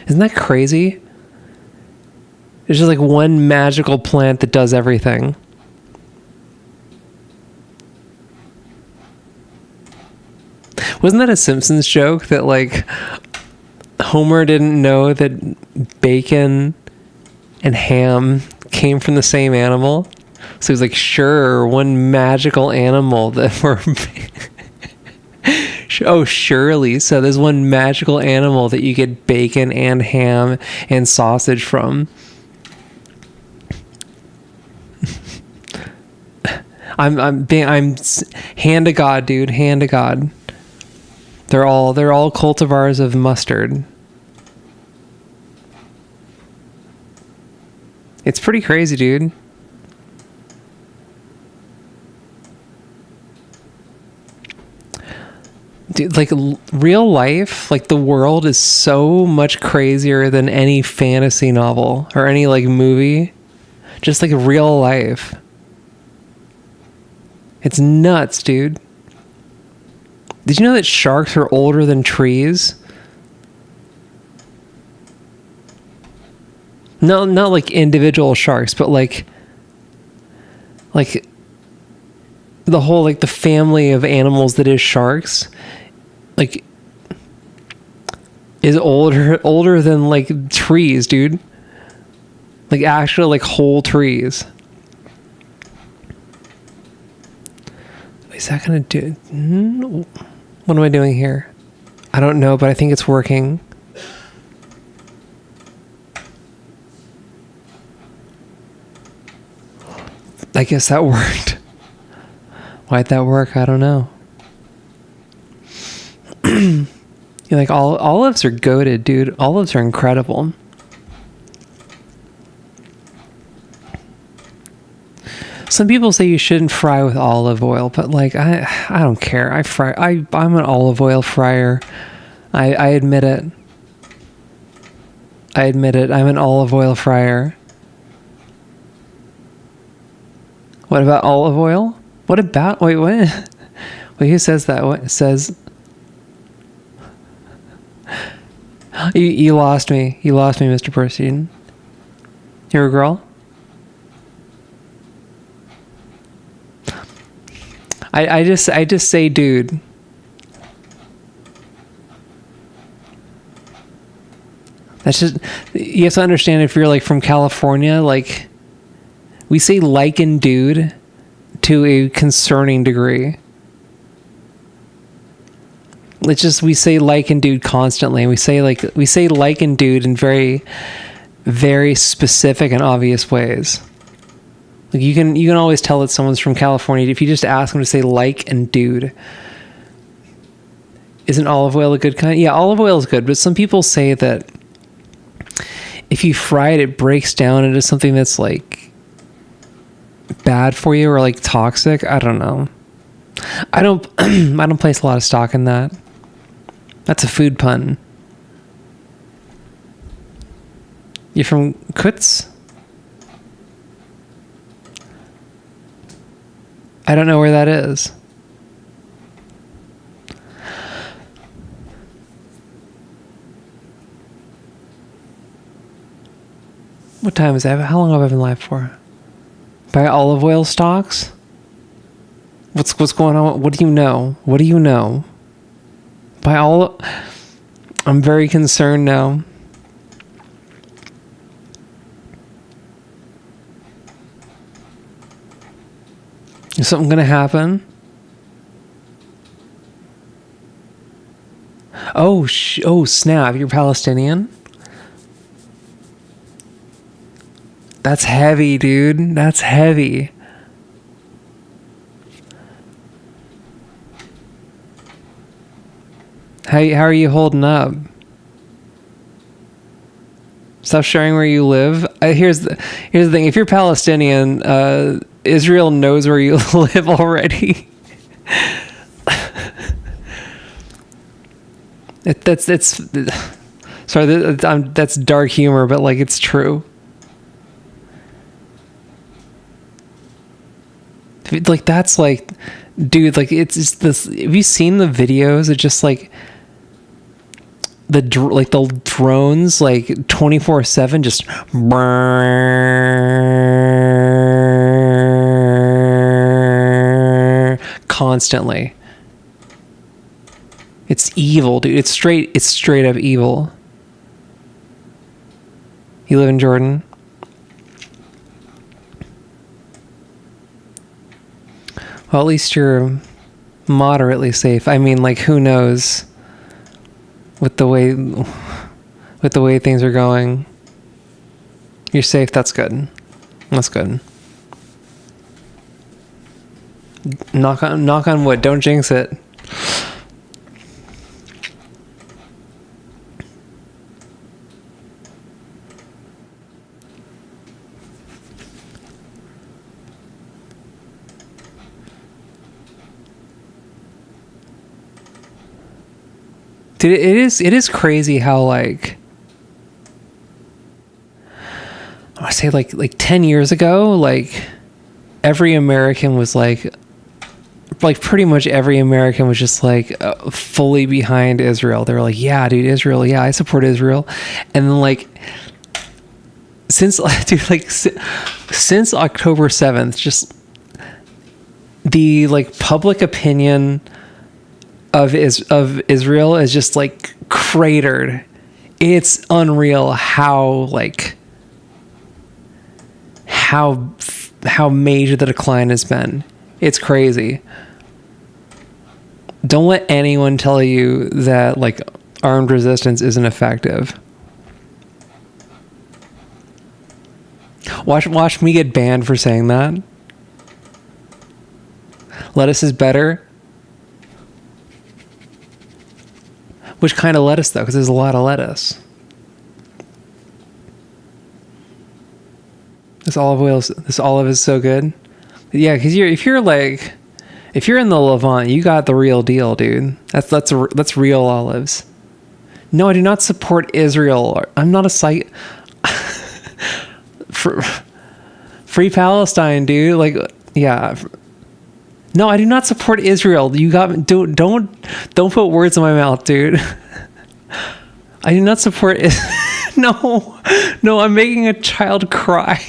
Isn't that crazy? There's just like one magical plant that does everything. Wasn't that a Simpsons joke that like Homer didn't know that bacon and ham came from the same animal? So he's like, sure, one magical animal that we're... Oh, surely. So there's one magical animal that you get bacon and ham and sausage from. I'm hand to God, dude. Hand to God. They're all cultivars of mustard. It's pretty crazy, dude. Dude, like real life, like the world is so much crazier than any fantasy novel or any like movie. Just like real life. It's nuts, dude. Did you know that sharks are older than trees? No, not like individual sharks, but like the whole like the family of animals that is sharks, like is older than like trees, dude. Like actual like whole trees. Is that gonna do? What am I doing here? I don't know, but I think it's working. I guess that worked. Why'd that work? I don't know. You're like, olives are goated, dude. Olives are incredible. Some people say you shouldn't fry with olive oil, but like I don't care. I'm an olive oil fryer. I admit it. I'm an olive oil fryer. What about olive oil? What about wait, what? Wait, who says that? What says? You lost me. You lost me, Mr. Perseid. You're a girl? I just say dude. That's just, you have to understand if you're like from California, like we say like and dude to a concerning degree. It's just, we say like and dude constantly. We say like and dude in very, very specific and obvious ways. Like you can always tell that someone's from California if you just ask them to say like and dude. Isn't olive oil a good kind? Yeah, olive oil is good, but some people say that if you fry it, it breaks down into something that's like bad for you or like toxic. I don't know. I don't place a lot of stock in that. That's a food pun. You're from Kutz? I don't know where that is. What time is that? How long have I been live for? Buy olive oil stocks? What's going on? What do you know? What do you know? Buy all... I'm very concerned now. Is something going to happen? Oh snap! You're Palestinian. That's heavy, dude. That's heavy. How are you holding up? Stop sharing where you live. Here's the thing. If you're Palestinian, Israel knows where you live already. That's dark humor, but like it's true. Like that's like, dude, like it's just this. Have you seen the videos? It's just like the drones like 24/7 just constantly. It's evil, dude. It's straight up evil. You live in Jordan? Well, at least you're moderately safe. I mean, like, who knows with the way things are going. You're safe. That's good. That's good. Knock on wood. Don't jinx it. Dude, it is crazy how like I say like 10 years ago, like every American was like pretty much every American was just like fully behind Israel. They were like, yeah, dude, Israel, yeah, I support Israel. And then like since October 7th, just the like public opinion of Israel is just like cratered. It's unreal how major the decline has been. It's crazy. Don't let anyone tell you that like armed resistance isn't effective. Watch me get banned for saying that. Lettuce is better. Which kind of lettuce, though? Because there's a lot of lettuce. This olive is so good. Yeah, because if you're in the Levant, you got the real deal, dude. That's real olives. No, I do not support Israel. I'm not a site. Free Palestine, dude. Like, yeah. No, I do not support Israel. You got me. Don't put words in my mouth, dude. I do not support No, I'm making a child cry.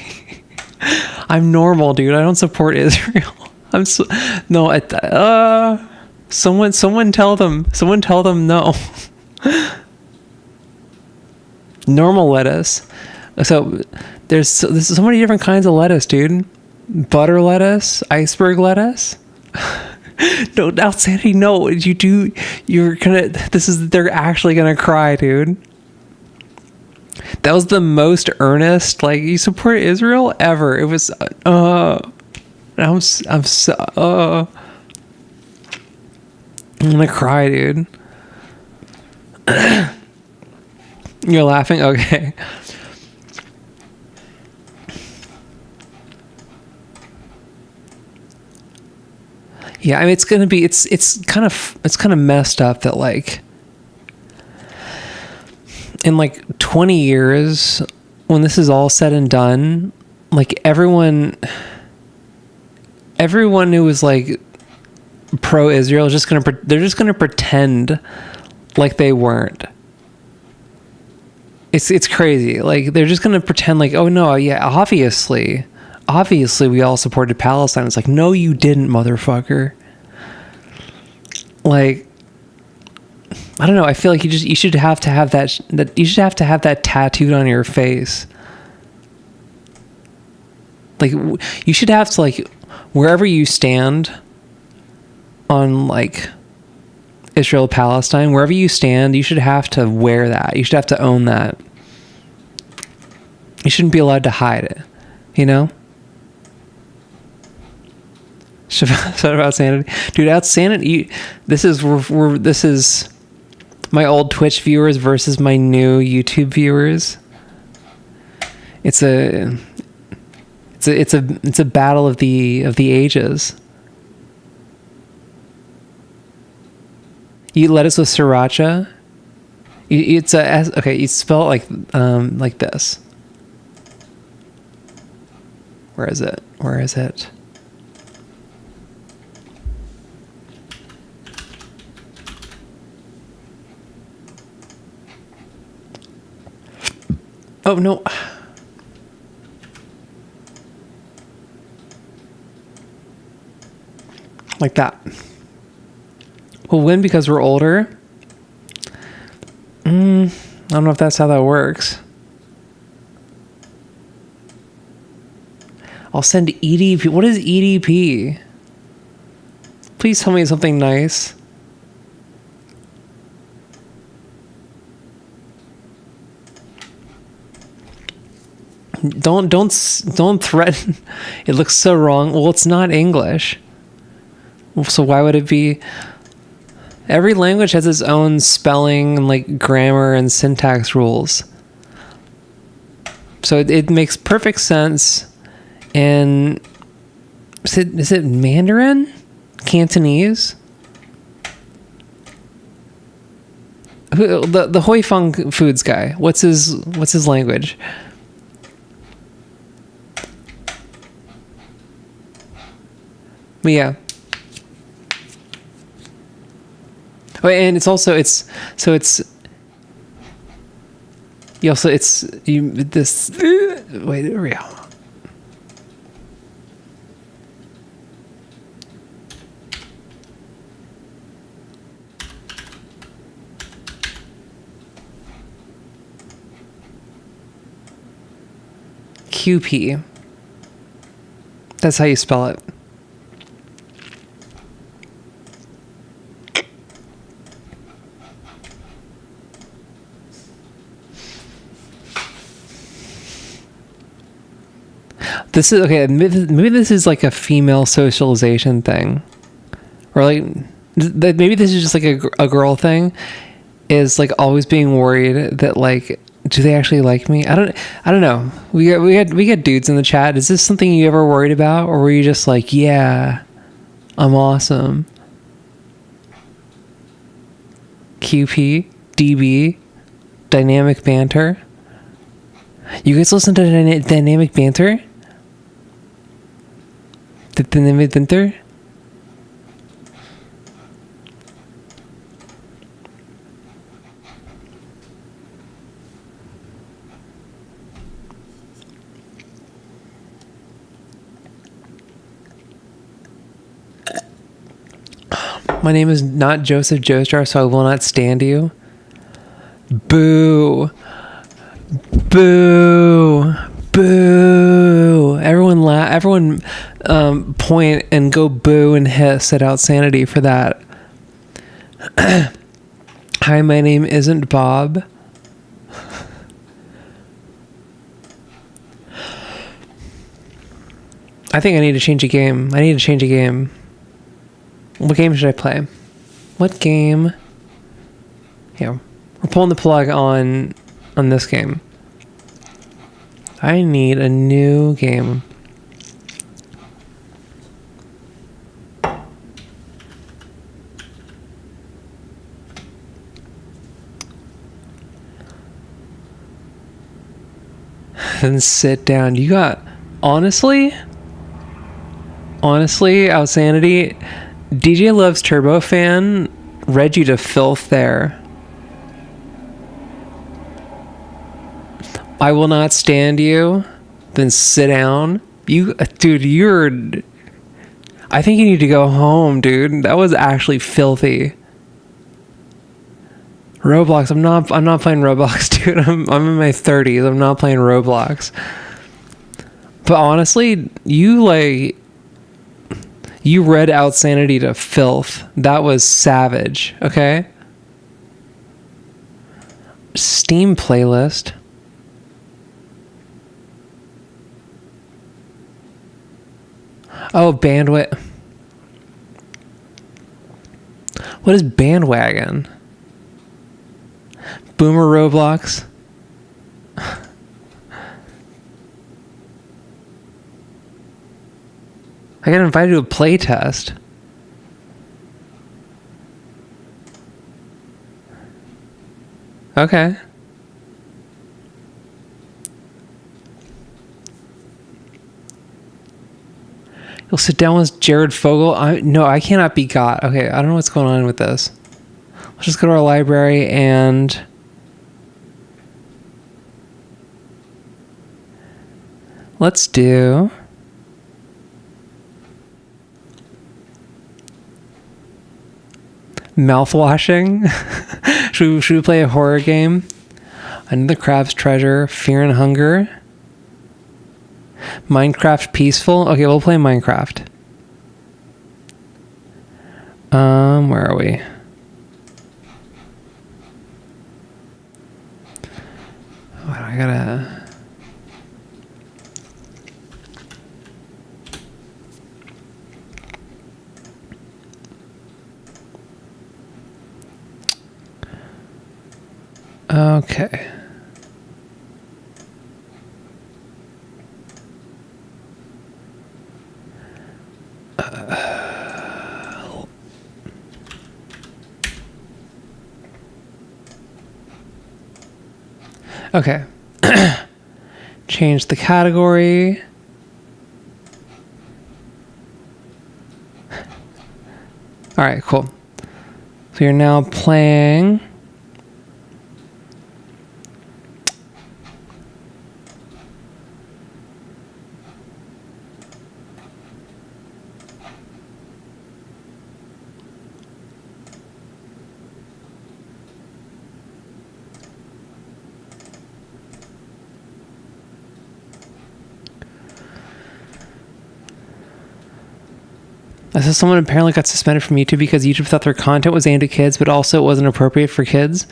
I'm normal, dude. I don't support Israel. Someone tell them no. Normal lettuce. So there's so many different kinds of lettuce, dude. Butter lettuce, iceberg lettuce. No, Sandy, no, they're actually gonna cry, dude. That was the most earnest, like, you support Israel ever. It was, I'm gonna cry, dude. You're laughing? Okay. Yeah, I mean, it's kind of messed up that like in like 20 years when this is all said and done, like everyone who was like pro-Israel is they're just gonna pretend like they weren't. It's crazy. Like they're just gonna pretend like, oh no, yeah, obviously we all supported Palestine. It's like, no, you didn't, motherfucker. Like, I don't know. I feel like you should have to have that tattooed on your face. Like, you should have to, like, wherever you stand on like Israel Palestine, wherever you stand, you should have to wear that. You should have to own that. You shouldn't be allowed to hide it, you know? Shout about sanity, dude. Outsanity. This is my old Twitch viewers versus my new YouTube viewers. It's a battle of the ages. You lettuce with sriracha. It's a okay. You spell it like this. Where is it? Where is it? Oh no. Like that. We'll win because we're older. I don't know if that's how that works. I'll send EDP. What is EDP? Please tell me something nice. Don't threaten. It looks so wrong. Well, it's not English. So why would it be? Every language has its own spelling and like grammar and syntax rules. So it makes perfect sense. And is it Mandarin? Cantonese? The Hoi Fong Foods guy. What's his language? But yeah. Oh, and it's also this wait, there we go. QP. That's how you spell it. This is okay. Maybe this is like a female socialization thing, or like maybe this is just like a girl thing. Is like always being worried that like, do they actually like me? I don't know. We got dudes in the chat. Is this something you ever worried about, or were you just like, yeah, I'm awesome? QP, DB, dynamic banter. You guys listen to dynamic banter? The dynamic banter? My name is not Joseph Joestar, so I will not stand you. Boo. Boo. Boo. Everyone point and go boo and hiss at Outsanity for that. Hi, my name isn't Bob. I think I need to change a game. What game should I play? What game? Yeah, we're pulling the plug on this game. I need a new game. Then sit down. You got honestly, Outsanity, DJ Loves Turbo Fan read you to filth there. I will not stand you. Then sit down. Dude, I think you need to go home, dude. That was actually filthy. Roblox. I'm not playing Roblox, dude. I'm in my 30s. I'm not playing Roblox. But honestly, you You read out sanity to filth. That was savage. Okay. Steam playlist. Oh, bandwidth. What is bandwagon? Boomer Roblox. I got invited to a play test. Okay. You'll sit down with Jared Fogle. No, I cannot be got. Okay, I don't know what's going on with this. Let's just go to our library and let's do mouthwashing. should we play a horror game? Under the Crab's Treasure, Fear and Hunger. Minecraft Peaceful. Okay, we'll play Minecraft. Where are we? Oh, I gotta. Okay. Okay. Change the category. All right, cool. So you're now playing. I saw someone apparently got suspended from YouTube because YouTube thought their content was aimed at kids, but also it wasn't appropriate for kids.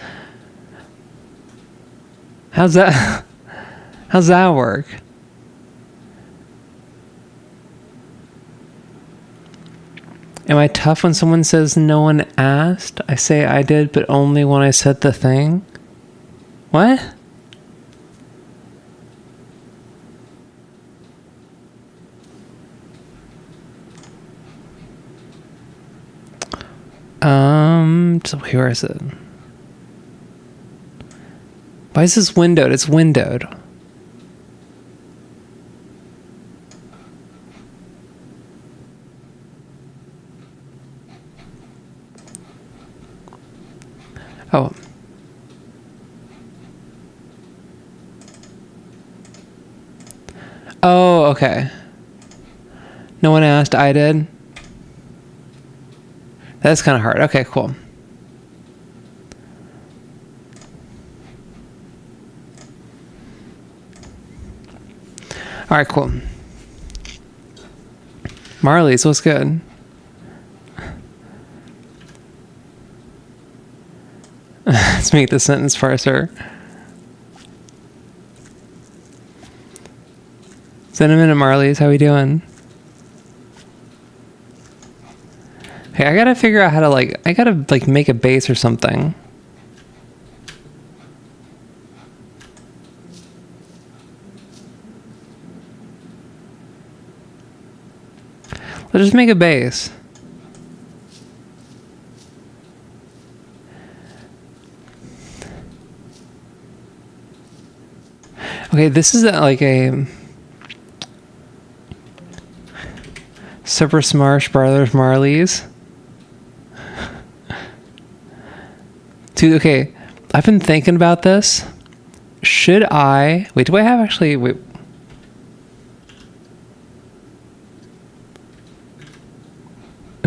How's that work? Am I tough when someone says no one asked? I say I did, but only when I said the thing. What? So where is it? Why is this windowed? It's windowed. Oh. Oh, okay. No one asked, I did. That's kind of hard. Okay, cool. All right, cool. Marley's, what's good? Let's make the sentence parser. Cinnamon and Marley's, how we doing? Hey, I gotta figure out how to I gotta make a base or something. Let's just make a base. Okay, this is like a Super Smash Brothers Marley's. Dude, okay, I've been thinking about this. Should I... Wait, do I have actually... Wait.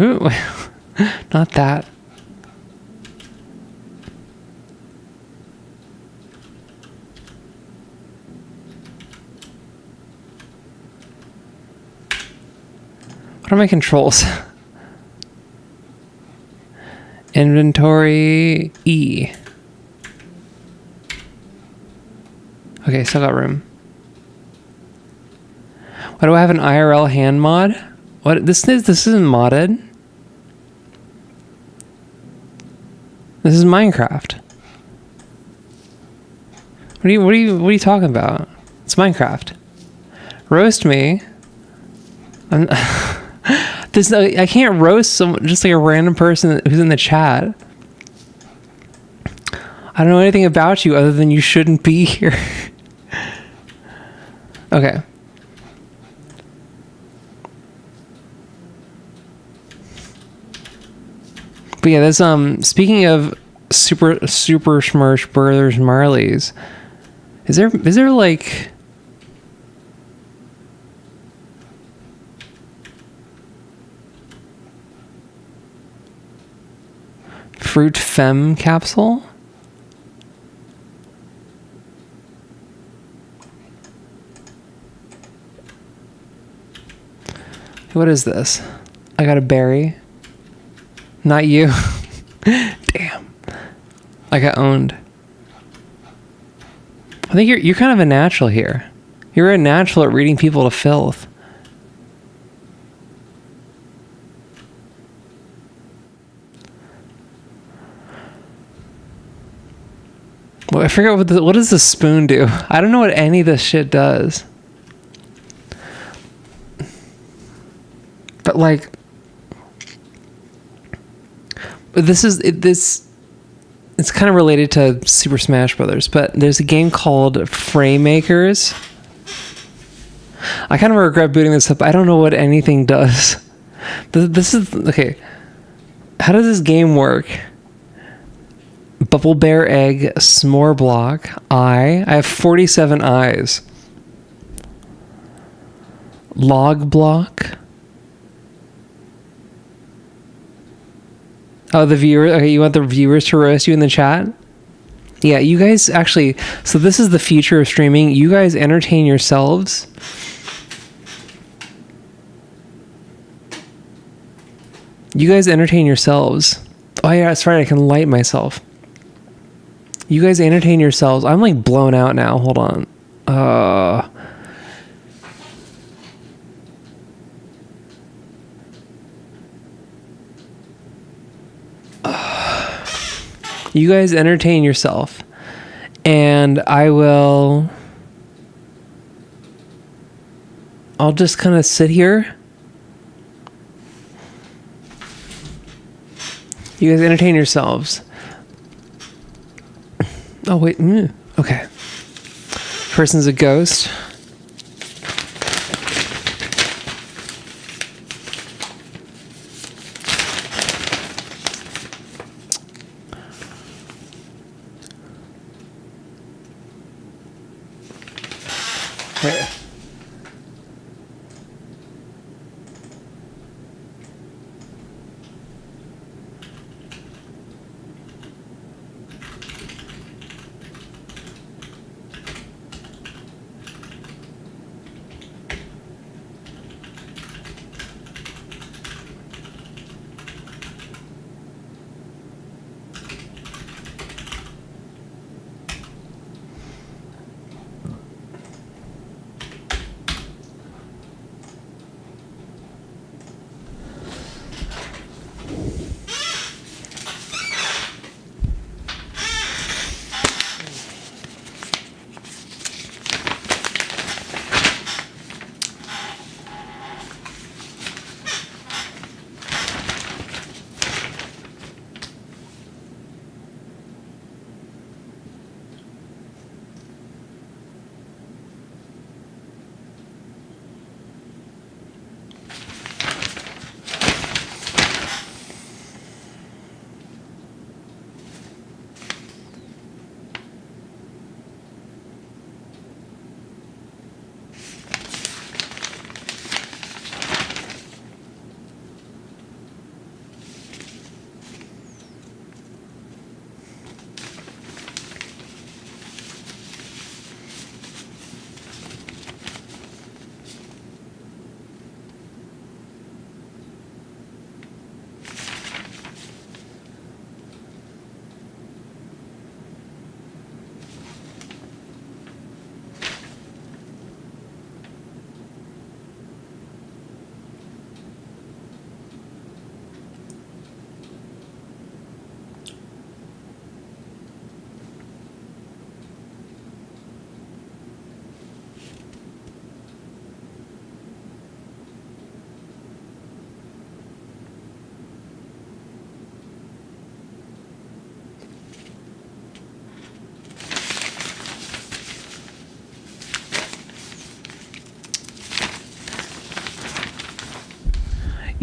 Ooh, not that. What are my controls? Inventory E. Okay, still got room. Why do I have an IRL hand mod? What this isn't modded. This is Minecraft. What are you talking about? It's Minecraft. Roast me. I can't roast someone, just like a random person who's in the chat. I don't know anything about you other than you shouldn't be here. Okay. But yeah, there's speaking of super Schmersh Brothers Marleys, is there like Fruit Femme capsule? What is this? I got a berry. Not you. Damn. I got owned. I think you're kind of a natural here. You're a natural at reading people to filth. Well, I forget what does the spoon do? I don't know what any of this shit does. But like, it's kind of related to Super Smash Brothers, but there's a game called Frame Makers. I kind of regret booting this up. I don't know what anything does. This is okay. How does this game work? Bubble Bear Egg, S'more Block, I have 47 eyes. Log Block. Oh, the viewer. Okay, you want the viewers to roast you in the chat? Yeah, you guys actually. So this is the future of streaming. You guys entertain yourselves. You guys entertain yourselves. Oh yeah, that's right. I can light myself. You guys entertain yourselves. I'm like blown out now. Hold on. You guys entertain yourself, and I'll just kind of sit here. You guys entertain yourselves. Oh wait, okay. Person's a ghost. Right.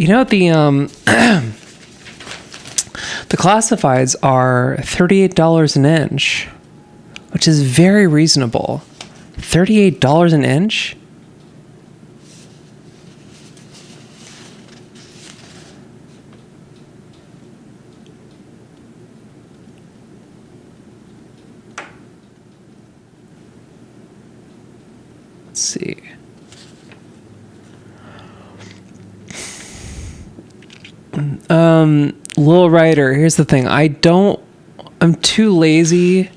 You know, the classifieds are $38 an inch, which is very reasonable. $38 an inch? Let's see. Lil Writer, here's the thing. I'm too lazy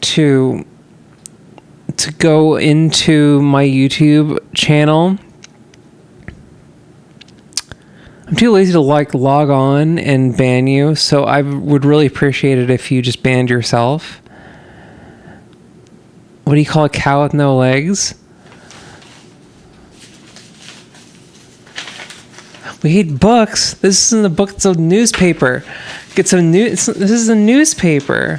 to go into my YouTube channel. I'm too lazy to log on and ban you, so I would really appreciate it if you just banned yourself. What do you call a cow with no legs? We hate books. This isn't a book, it's a newspaper. Get some this is a newspaper.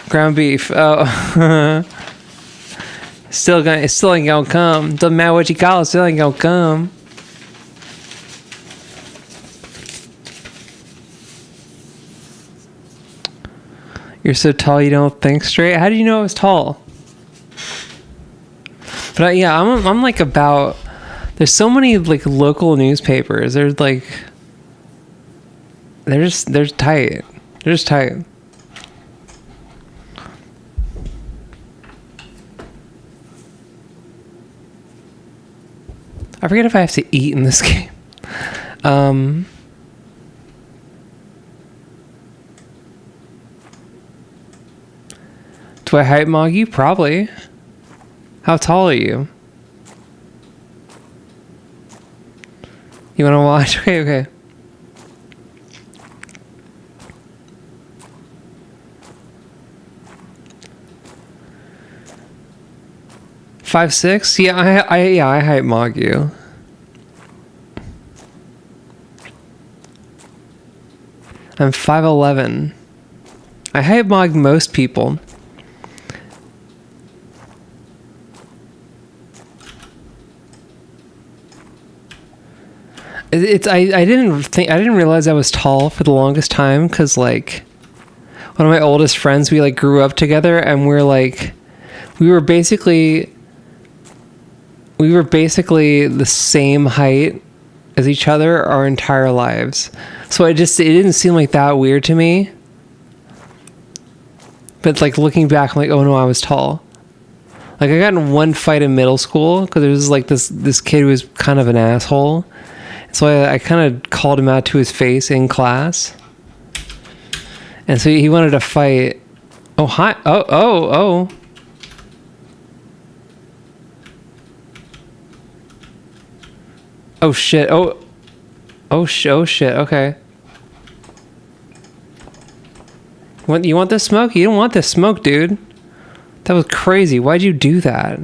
Ground beef. Oh. It still ain't gonna come. Doesn't matter what you call it, still ain't gonna come. You're so tall you don't think straight. How do you know I was tall? But yeah, I'm like about. There's so many like local newspapers. They're tight. They're just tight. I forget if I have to eat in this game. Do I hype mog you? Probably. How tall are you? You want to watch? Okay. 5'6"? Yeah, I hype mog you. I'm 5'11". I hype mog most people. I didn't realize I was tall for the longest time, because like one of my oldest friends, we like grew up together, and we were basically the same height as each other our entire lives. So it didn't seem like that weird to me. But like looking back, I'm like, oh no, I was tall. Like I got in one fight in middle school because there was like this kid who was kind of an asshole. So I kind of called him out to his face in class. And so he wanted to fight. Oh, hi. Oh. Oh, shit. Oh, shit. Okay. You want this smoke? You don't want this smoke, dude. That was crazy. Why'd you do that?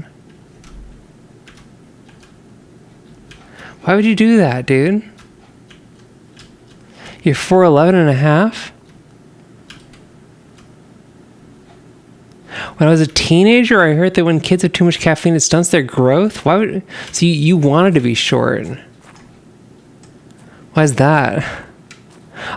Why would you do that, dude? You're 4'11 and a half? When I was a teenager, I heard that when kids have too much caffeine, it stunts their growth. So you wanted to be short. Why is that?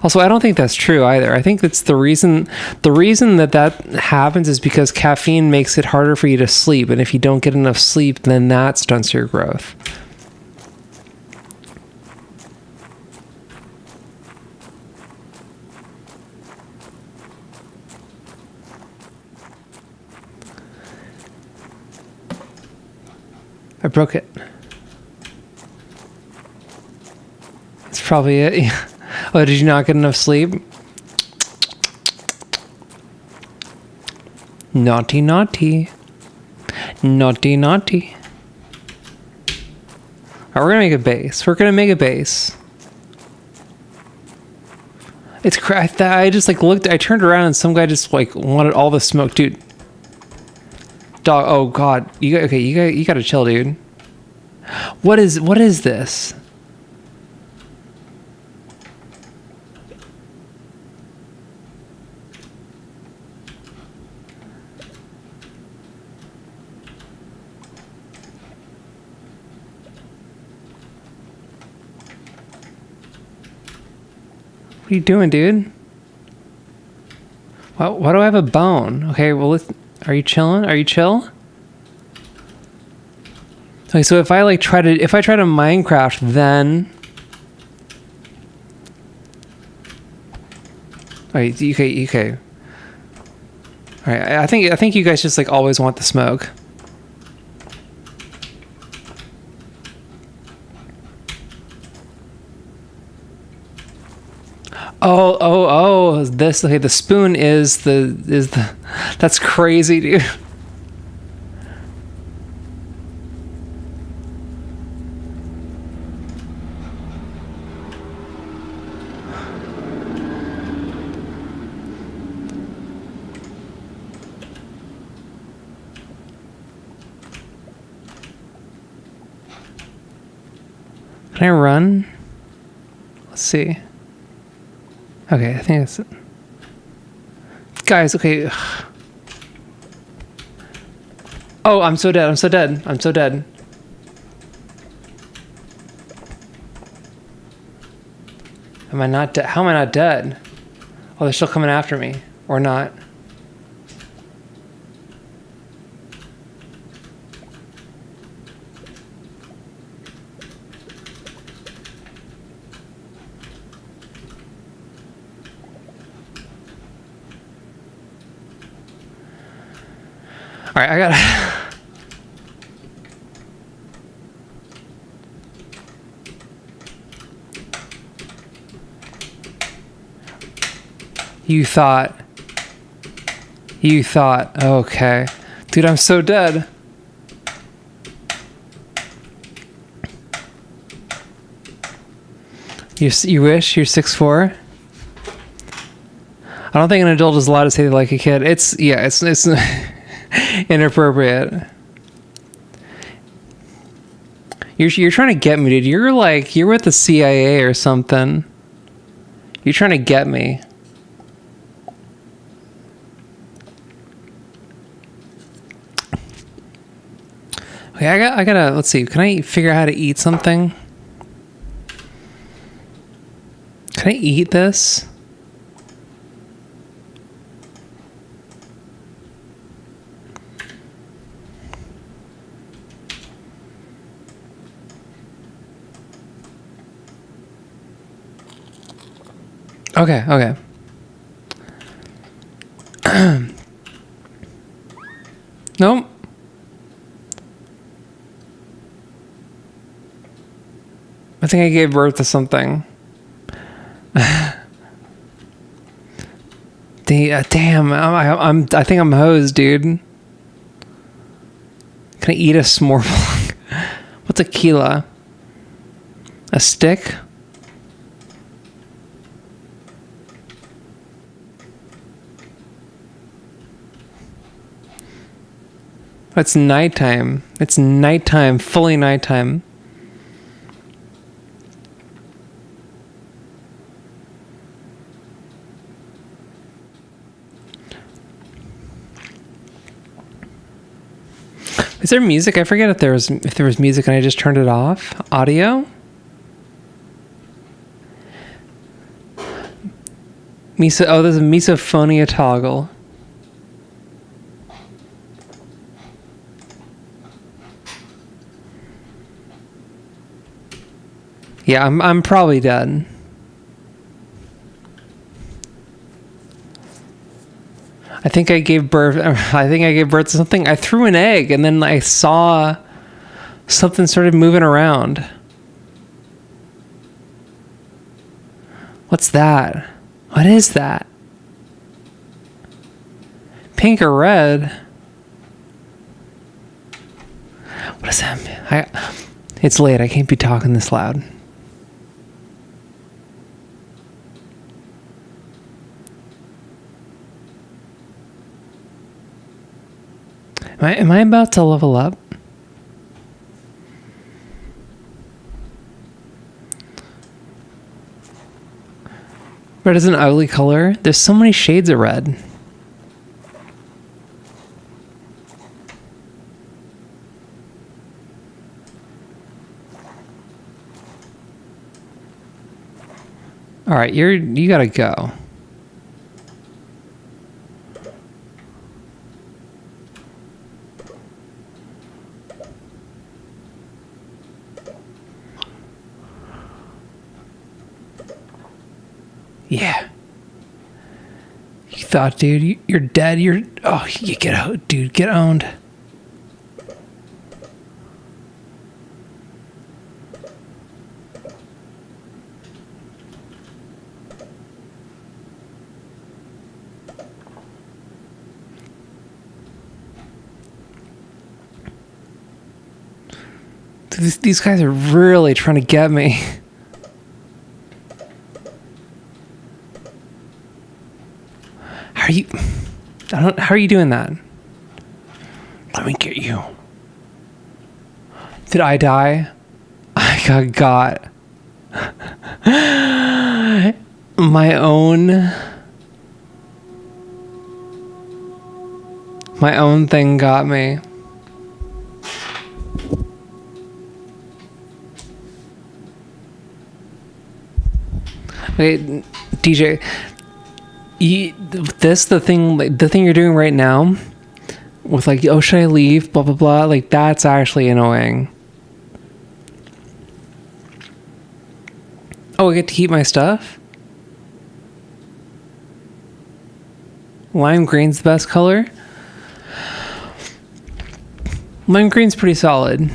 Also, I don't think that's true either. I think that's the reason that happens is because caffeine makes it harder for you to sleep. And if you don't get enough sleep, then that stunts your growth. I broke it. That's probably it. Yeah. Oh, did you not get enough sleep? Naughty. Naughty. Alright, we're gonna make a base. It's I just like looked. I turned around and some guy just like wanted all the smoke, dude. Dog. Oh God. You gotta chill, dude. What is this? What are you doing, dude? Why do I have a bone? Okay, well, are you chilling? Are you chill? Okay, so if I try to Minecraft, then okay. All right, I think you guys just like always want the smoke. This, okay, the spoon is the that's crazy, dude. Can I run? Let's see. Okay, I think that's it. Guys, okay. Oh, I'm so dead. I'm so dead. I'm so dead. Am I not dead? How am I not dead? Oh, they're still coming after me. Or not. All right, I gotta... You thought, okay. Dude, I'm so dead. You wish you're 6'4"? I don't think an adult is allowed to say they like a kid. It's inappropriate. You're trying to get me, dude. You're with the CIA or something. You're trying to get me. Okay, I gotta, let's see. Can I figure out how to eat something? Can I eat this? Okay. Nope. I think I gave birth to something. Damn, I think I'm hosed, dude. Can I eat a s'more block? What's a kila? A stick? It's nighttime. It's nighttime, fully nighttime. Is there music? I forget if there was music and I just turned it off. Audio? There's a misophonia toggle. Yeah, I'm probably dead. I think I gave birth to something. I threw an egg and then I saw something started moving around. What's that? What is that? Pink or red? What is that? It's late. I can't be talking this loud. Am I about to level up? Red is an ugly color. There's so many shades of red. All right, you gotta go. Yeah. You thought, dude, you're dead. You get out, dude. Get owned. These guys are really trying to get me. How are you doing that? Let me get you. Did I die? I got my own thing got me. Wait, DJ, the thing you're doing right now with like, oh, should I leave? Blah, blah, blah. Like, that's actually annoying. Oh, I get to keep my stuff? Lime green's the best color? Lime green's pretty solid.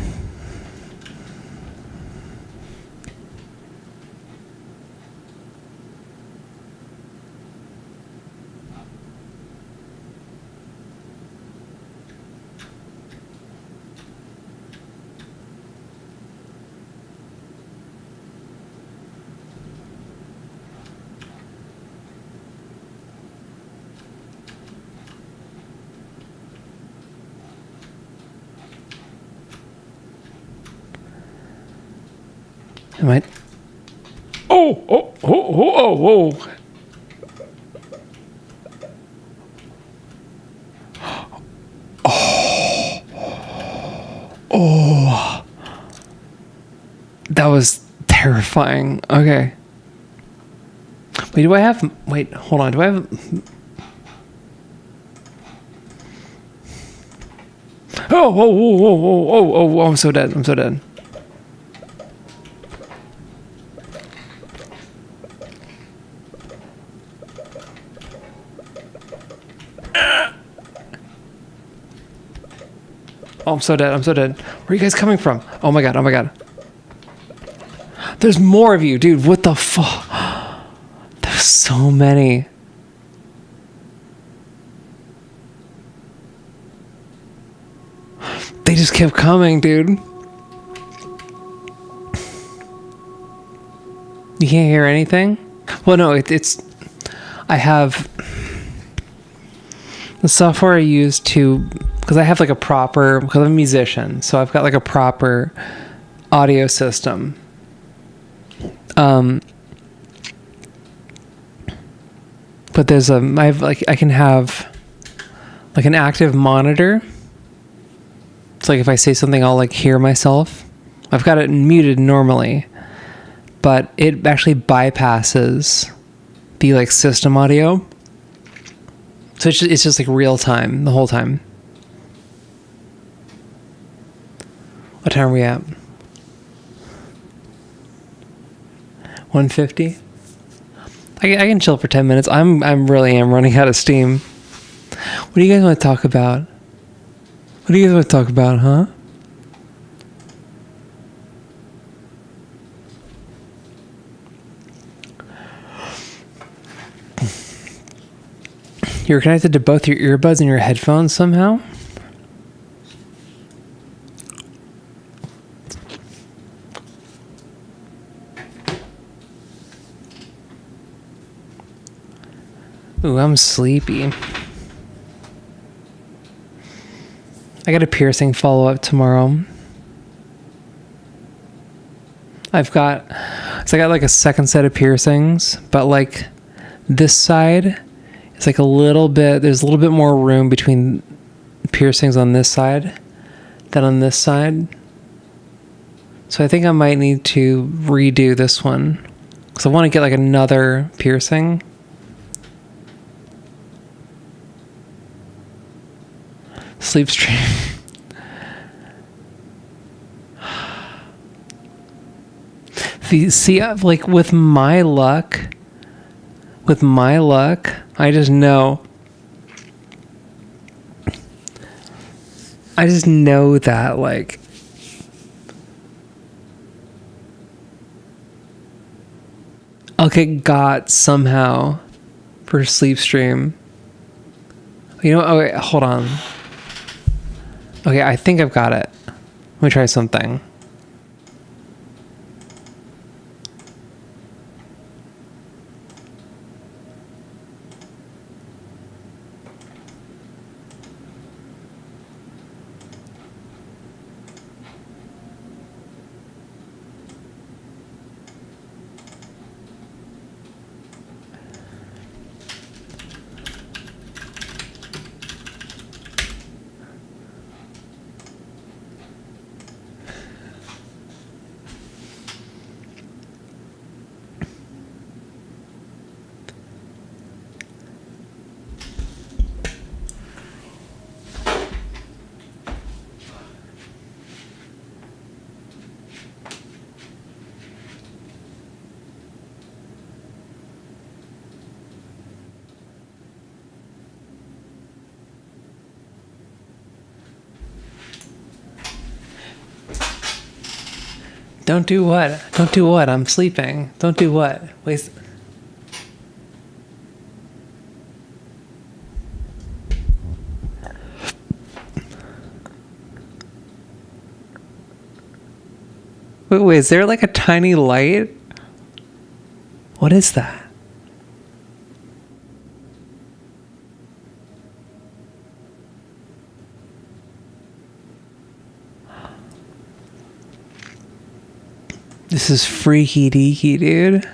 Am I? Oh. Oh. That was terrifying. Okay. Wait, hold on. Do I have... Oh, I'm so dead. Oh, I'm so dead. Where are you guys coming from? Oh my god. There's more of you, dude. What the fuck? There's so many. They just kept coming, dude. You can't hear anything? Well, no, it's... I have... The software I use to... Because I have like a proper... Because I'm a musician, so I've got like a proper audio system. But there's I can have like an active monitor. It's like if I say something, I'll like hear myself. I've got it muted normally, but it actually bypasses the like system audio. So it's just like real time the whole time. What time are we at? 150. I can chill for 10 minutes. I'm really running out of steam. What do you guys want to talk about? Huh? You're connected to both your earbuds and your headphones somehow? Ooh, I'm sleepy. I got a piercing follow-up tomorrow. I got like a second set of piercings, but like this side is like there's a little bit more room between piercings on this side than on this side. So I think I might need to redo this one. Because I want to get like another piercing. Sleep stream. See, like with my luck, I just know that like I'll get got somehow for sleep stream. You know, okay, hold on. Okay, I think I've got it. Let me try something. Don't do what? Don't do what? I'm sleeping. Don't do what? Wait. Wait, is there like a tiny light? What is that? This is freaky deaky, dude.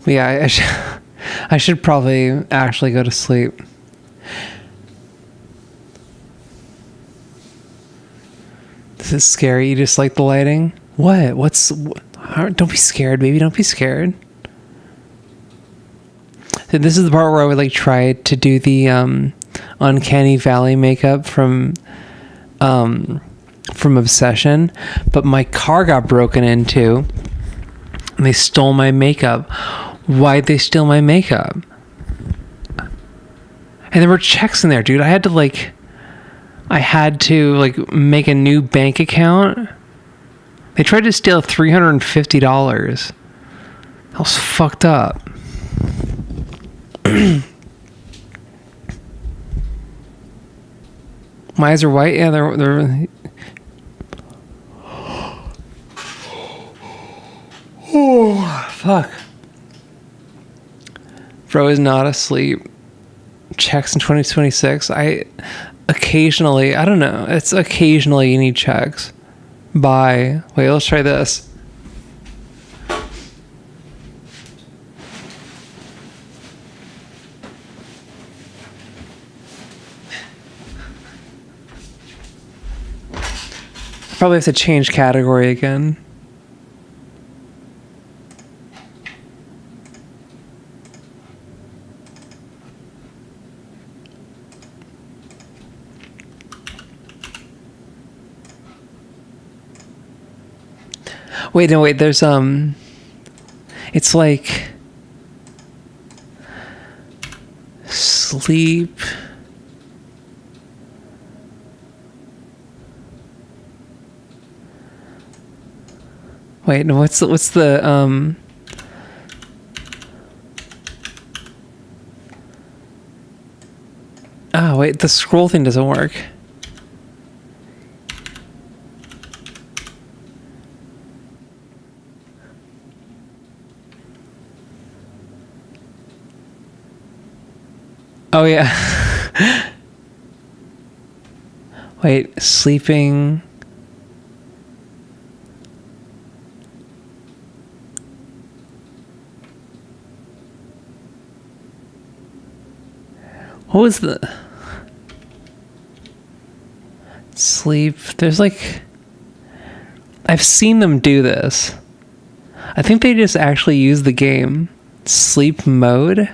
Yeah, I should probably actually go to sleep. This is scary. You just like the lighting? What? Don't be scared, baby. Don't be scared. So this is the part where I would like try to do the Uncanny Valley makeup from Obsession, but my car got broken into and they stole my makeup. Why'd they steal my makeup? And there were checks in there, dude. I had to make a new bank account. They tried to steal $350. That was fucked up. My eyes are white. Yeah, they're oh, fuck. Bro is not asleep. Checks in 2026. I don't know. It's occasionally you need checks. Wait, let's try this. Probably have to change category again. Wait, there's it's like sleep. Wait, no, what's the Ah, wait, the scroll thing doesn't work. Oh yeah. Wait, sleeping. What was the sleep? There's like, I've seen them do this. I think they just actually use the game sleep mode.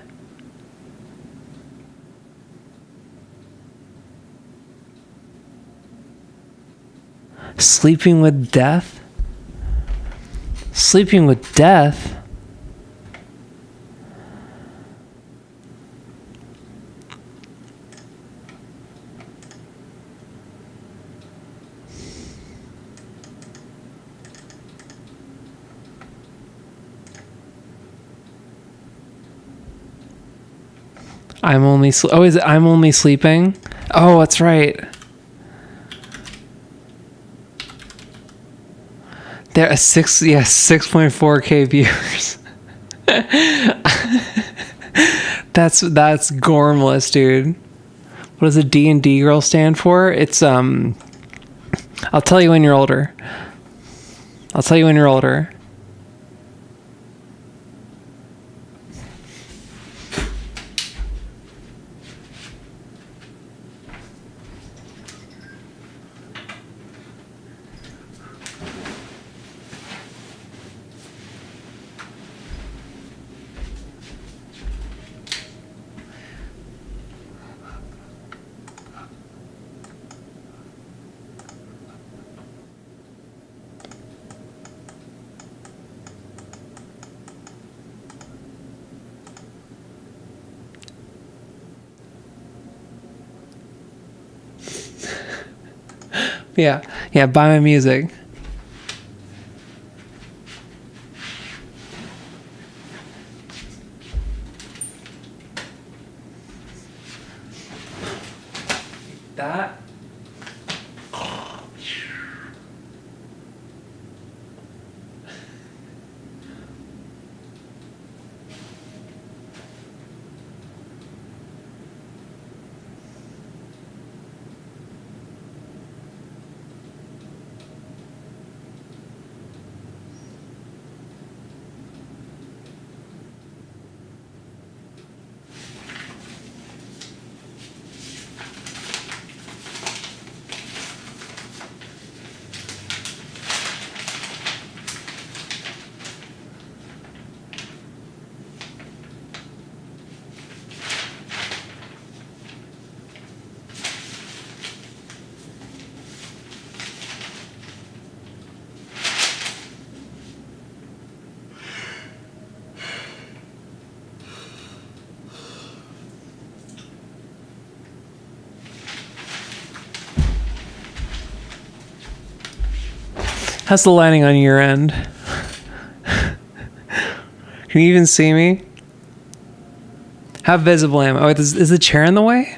Sleeping with death? Sleeping with death? Oh, is it I'm only sleeping? Oh, that's right. There are 6.4K viewers. That's gormless, dude. What does a D&D girl stand for? It's I'll tell you when you're older. I'll tell you when you're older. Yeah. Yeah, buy my music. That how's the lighting on your end? Can you even see me? How visible am I? Oh, is the chair in the way?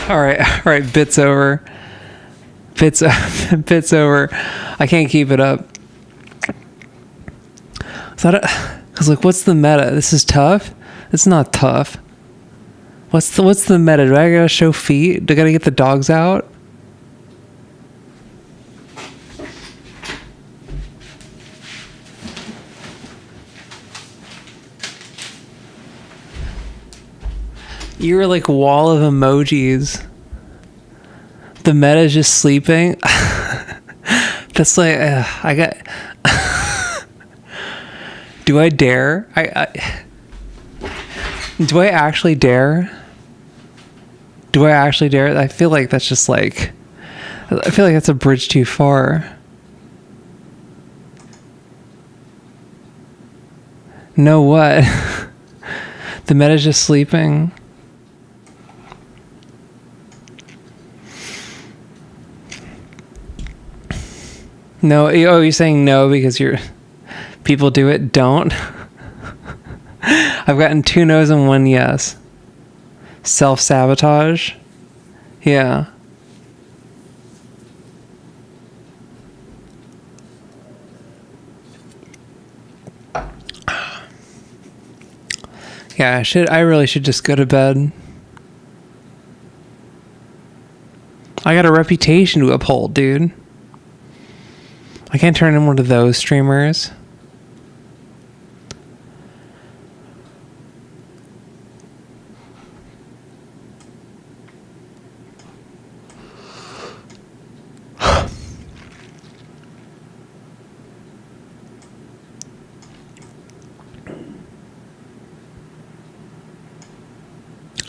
All right, bits over. Bits over. I can't keep it up. I was like, what's the meta? This is tough? It's not tough. What's the meta? Do I gotta show feet? Do I gotta get the dogs out? You're like wall of emojis. The meta is just sleeping. That's like I got. Do I dare? Do I actually dare? Do I actually dare? I feel like that's just like. I feel like that's a bridge too far. No, what? The meta's just sleeping. No, oh, you're saying no because people do it? Don't. I've gotten 2 no's and 1 yes. Self-sabotage? Yeah. Yeah, I really should just go to bed. I got a reputation to uphold, dude. I can't turn in one of those streamers.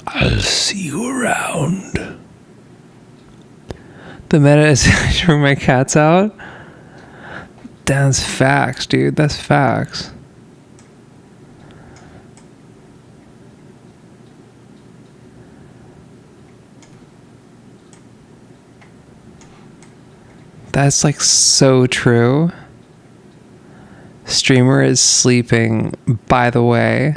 I'll see you around. The meta is turning my cats out. That's facts, dude. That's facts. That's like so true. Streamer is sleeping, by the way.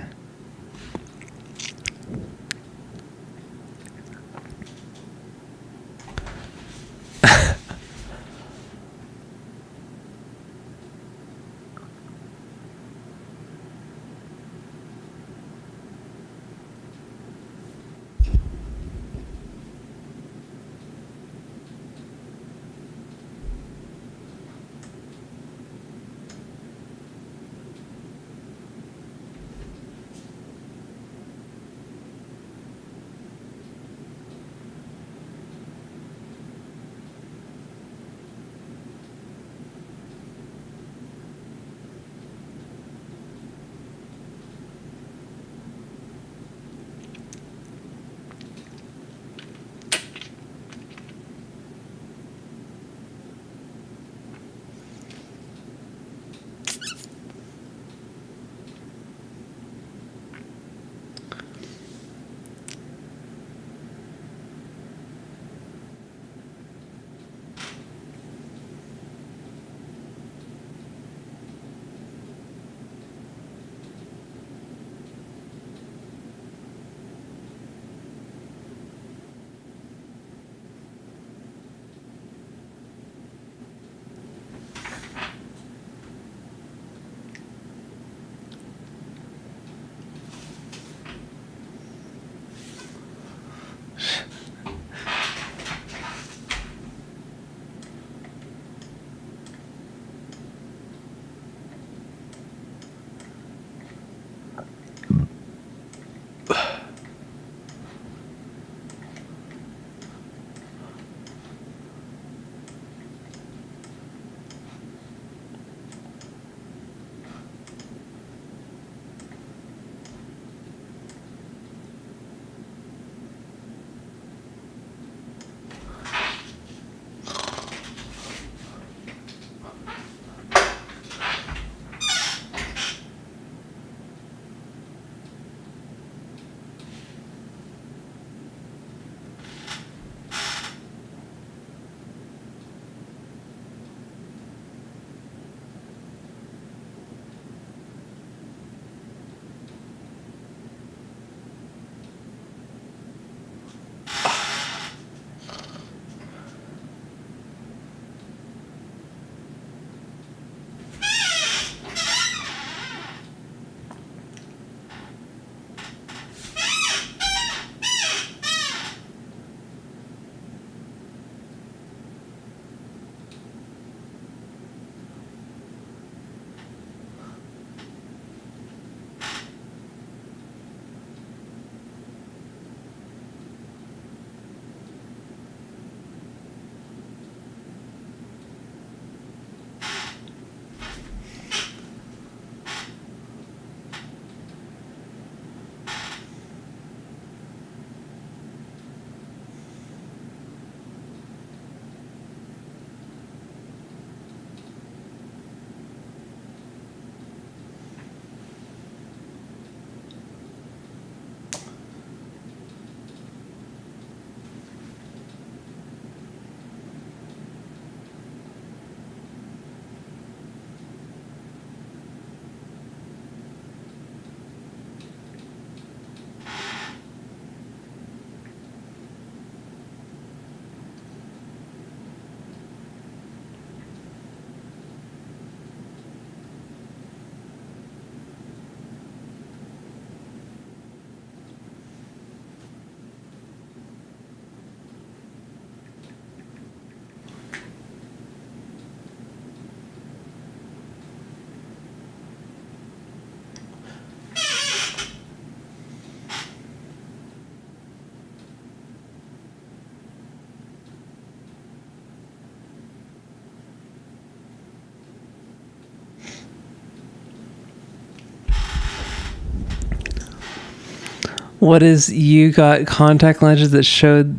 What is you got contact lenses that showed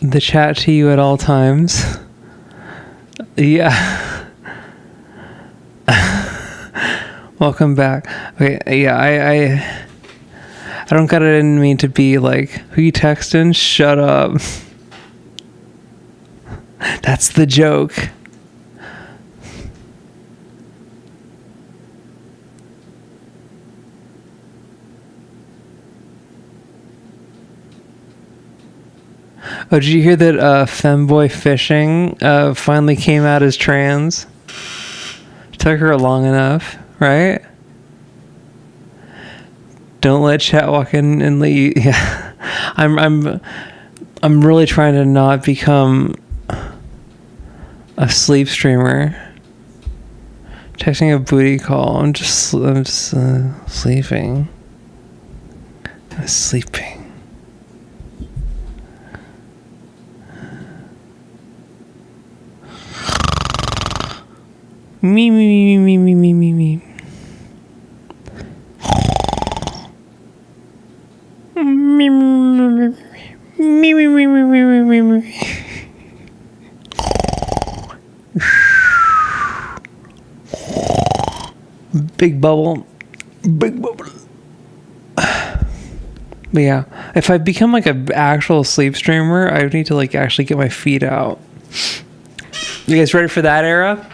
the chat to you at all times? Yeah. Welcome back. Okay, yeah, I don't got it in me to be like, who you texting? Shut up. That's the joke. Oh, did you hear that Femboy Fishing finally came out as trans? Took her long enough, right? Don't let chat walk in and leave. Yeah, I'm really trying to not become a sleep streamer. Texting a booty call. I'm just sleeping. I'm sleeping. Me. Big bubble. But yeah, if I become like an actual sleep streamer, I need to like actually get my feet out. You guys ready for that era?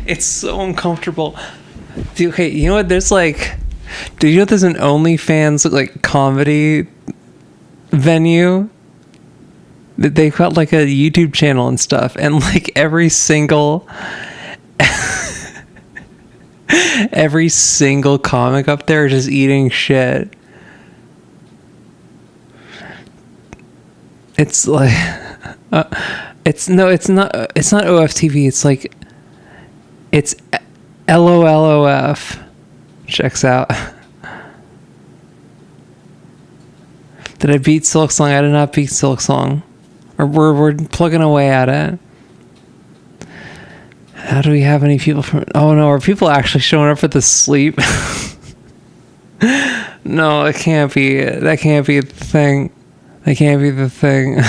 It's so uncomfortable. Dude, okay, you know what? There's like, do you know there's an OnlyFans like comedy venue? They've got like a YouTube channel and stuff, and like every single comic up there is just eating shit. It's like, it's not OFTV. It's like, it's LOLOF. Checks out. Did I beat Silk Song? I did not beat Silk Song. Or we're plugging away at it. How do we have any people from... Oh no, are people actually showing up for the sleep? No, it can't be. That can't be the thing. That can't be the thing.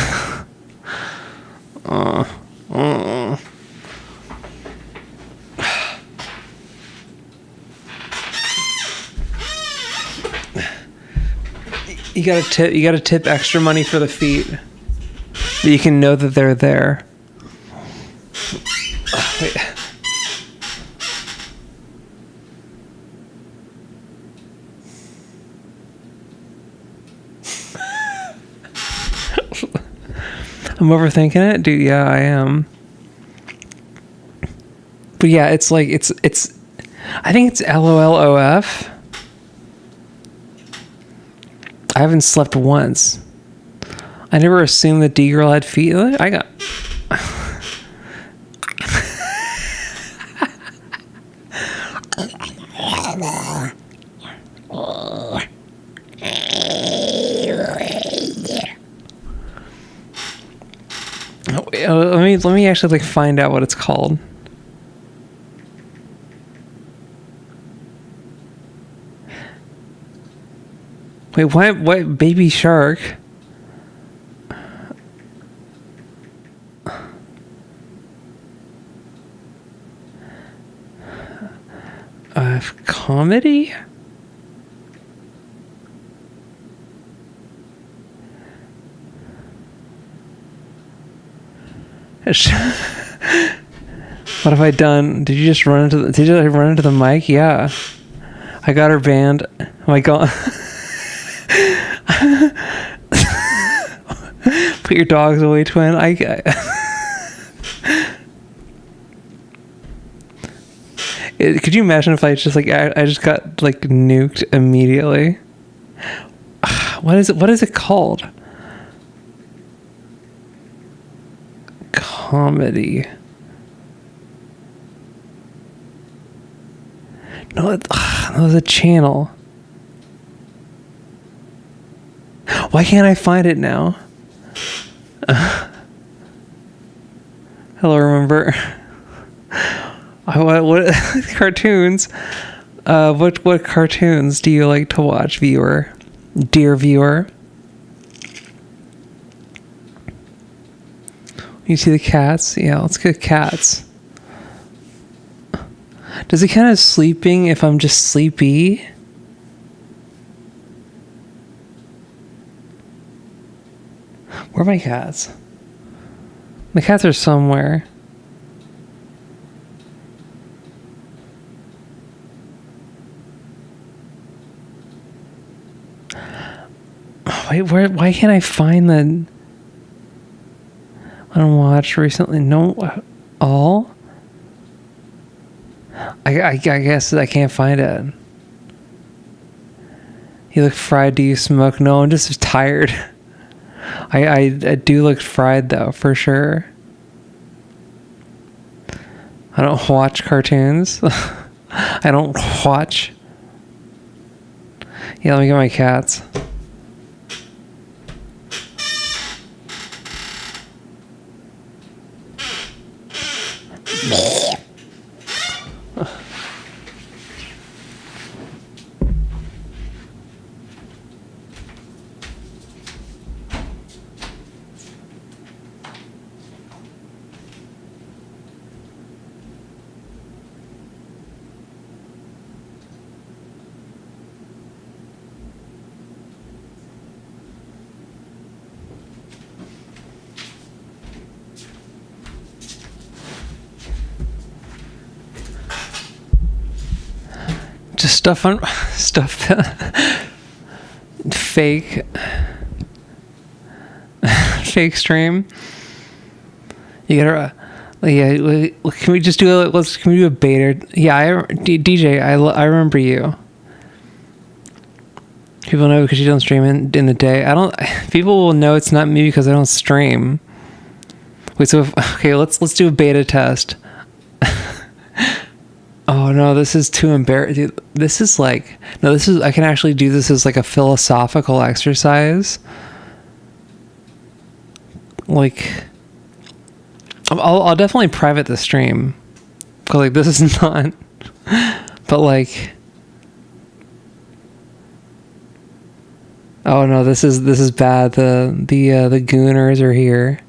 You gotta tip extra money for the feet. But you can know that they're there. Wait. I'm overthinking it? Dude, yeah, I am. But yeah, it's like, it's I think it's LOLOF. I haven't slept once. I never assumed that D-Girl had feet. I got... Let me actually like find out what it's called. Wait, what baby shark? Comedy? What have I done? Did you just run into the mic? Yeah. I got her banned. Oh my god. Put your dogs away, twin. Could you imagine if I just like I just got like nuked immediately? What is it? What is it called? Comedy. No, that was a channel. Why can't I find it now? Hello, remember? What cartoons? What cartoons do you like to watch, viewer? Dear viewer? You see the cats? Yeah, let's get cats. Does it count as sleeping if I'm just sleepy? Where are my cats? The cats are somewhere. Wait, why can't I find the... I don't watch recently. No, all? I guess I can't find it. You look fried. Do you smoke? No, I'm just tired. I do look fried though, for sure. I don't watch cartoons. I don't watch. Yeah, let me get my cats. Just stuff fake stream. You gotta yeah. Can we just do can we do a beta? Yeah, DJ. I remember you. People know because you don't stream in the day. People will know it's not me because I don't stream. Wait, so okay, let's do a beta test. Oh no, this is too embarrassing. This is like, no, this is, I can actually do this as like a philosophical exercise. Like, I'll definitely private the stream. Cause like, this is not, but like, oh no, this is bad. The gooners are here.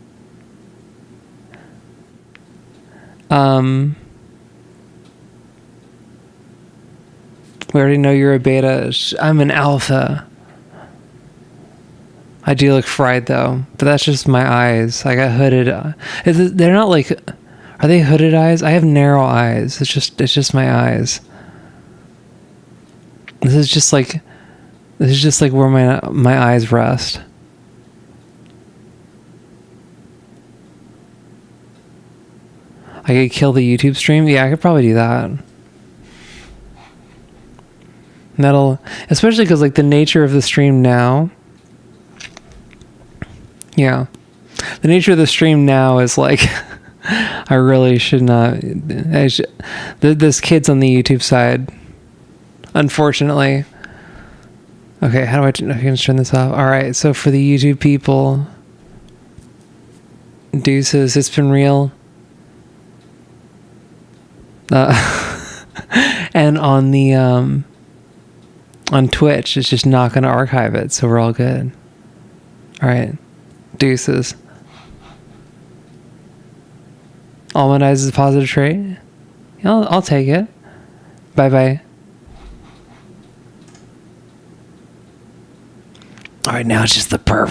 We already know you're a beta. I'm an alpha. I do look fried though, but that's just my eyes. I got hooded. They're not like, are they hooded eyes? I have narrow eyes. It's just my eyes. This is just like where my eyes rest. I could kill the YouTube stream. Yeah, I could probably do that. That'll, especially because like the nature of the stream now. Yeah, the nature of the stream now is like, I really should not. This kid's on the YouTube side, unfortunately. Okay, how do I can turn this off? All right, so for the YouTube people, deuces. It's been real. And on the on Twitch, it's just not going to archive it, so we're all good. All right, deuces. Almond eyes is a positive trait. I'll take it. Bye bye. All right, now it's just the perf.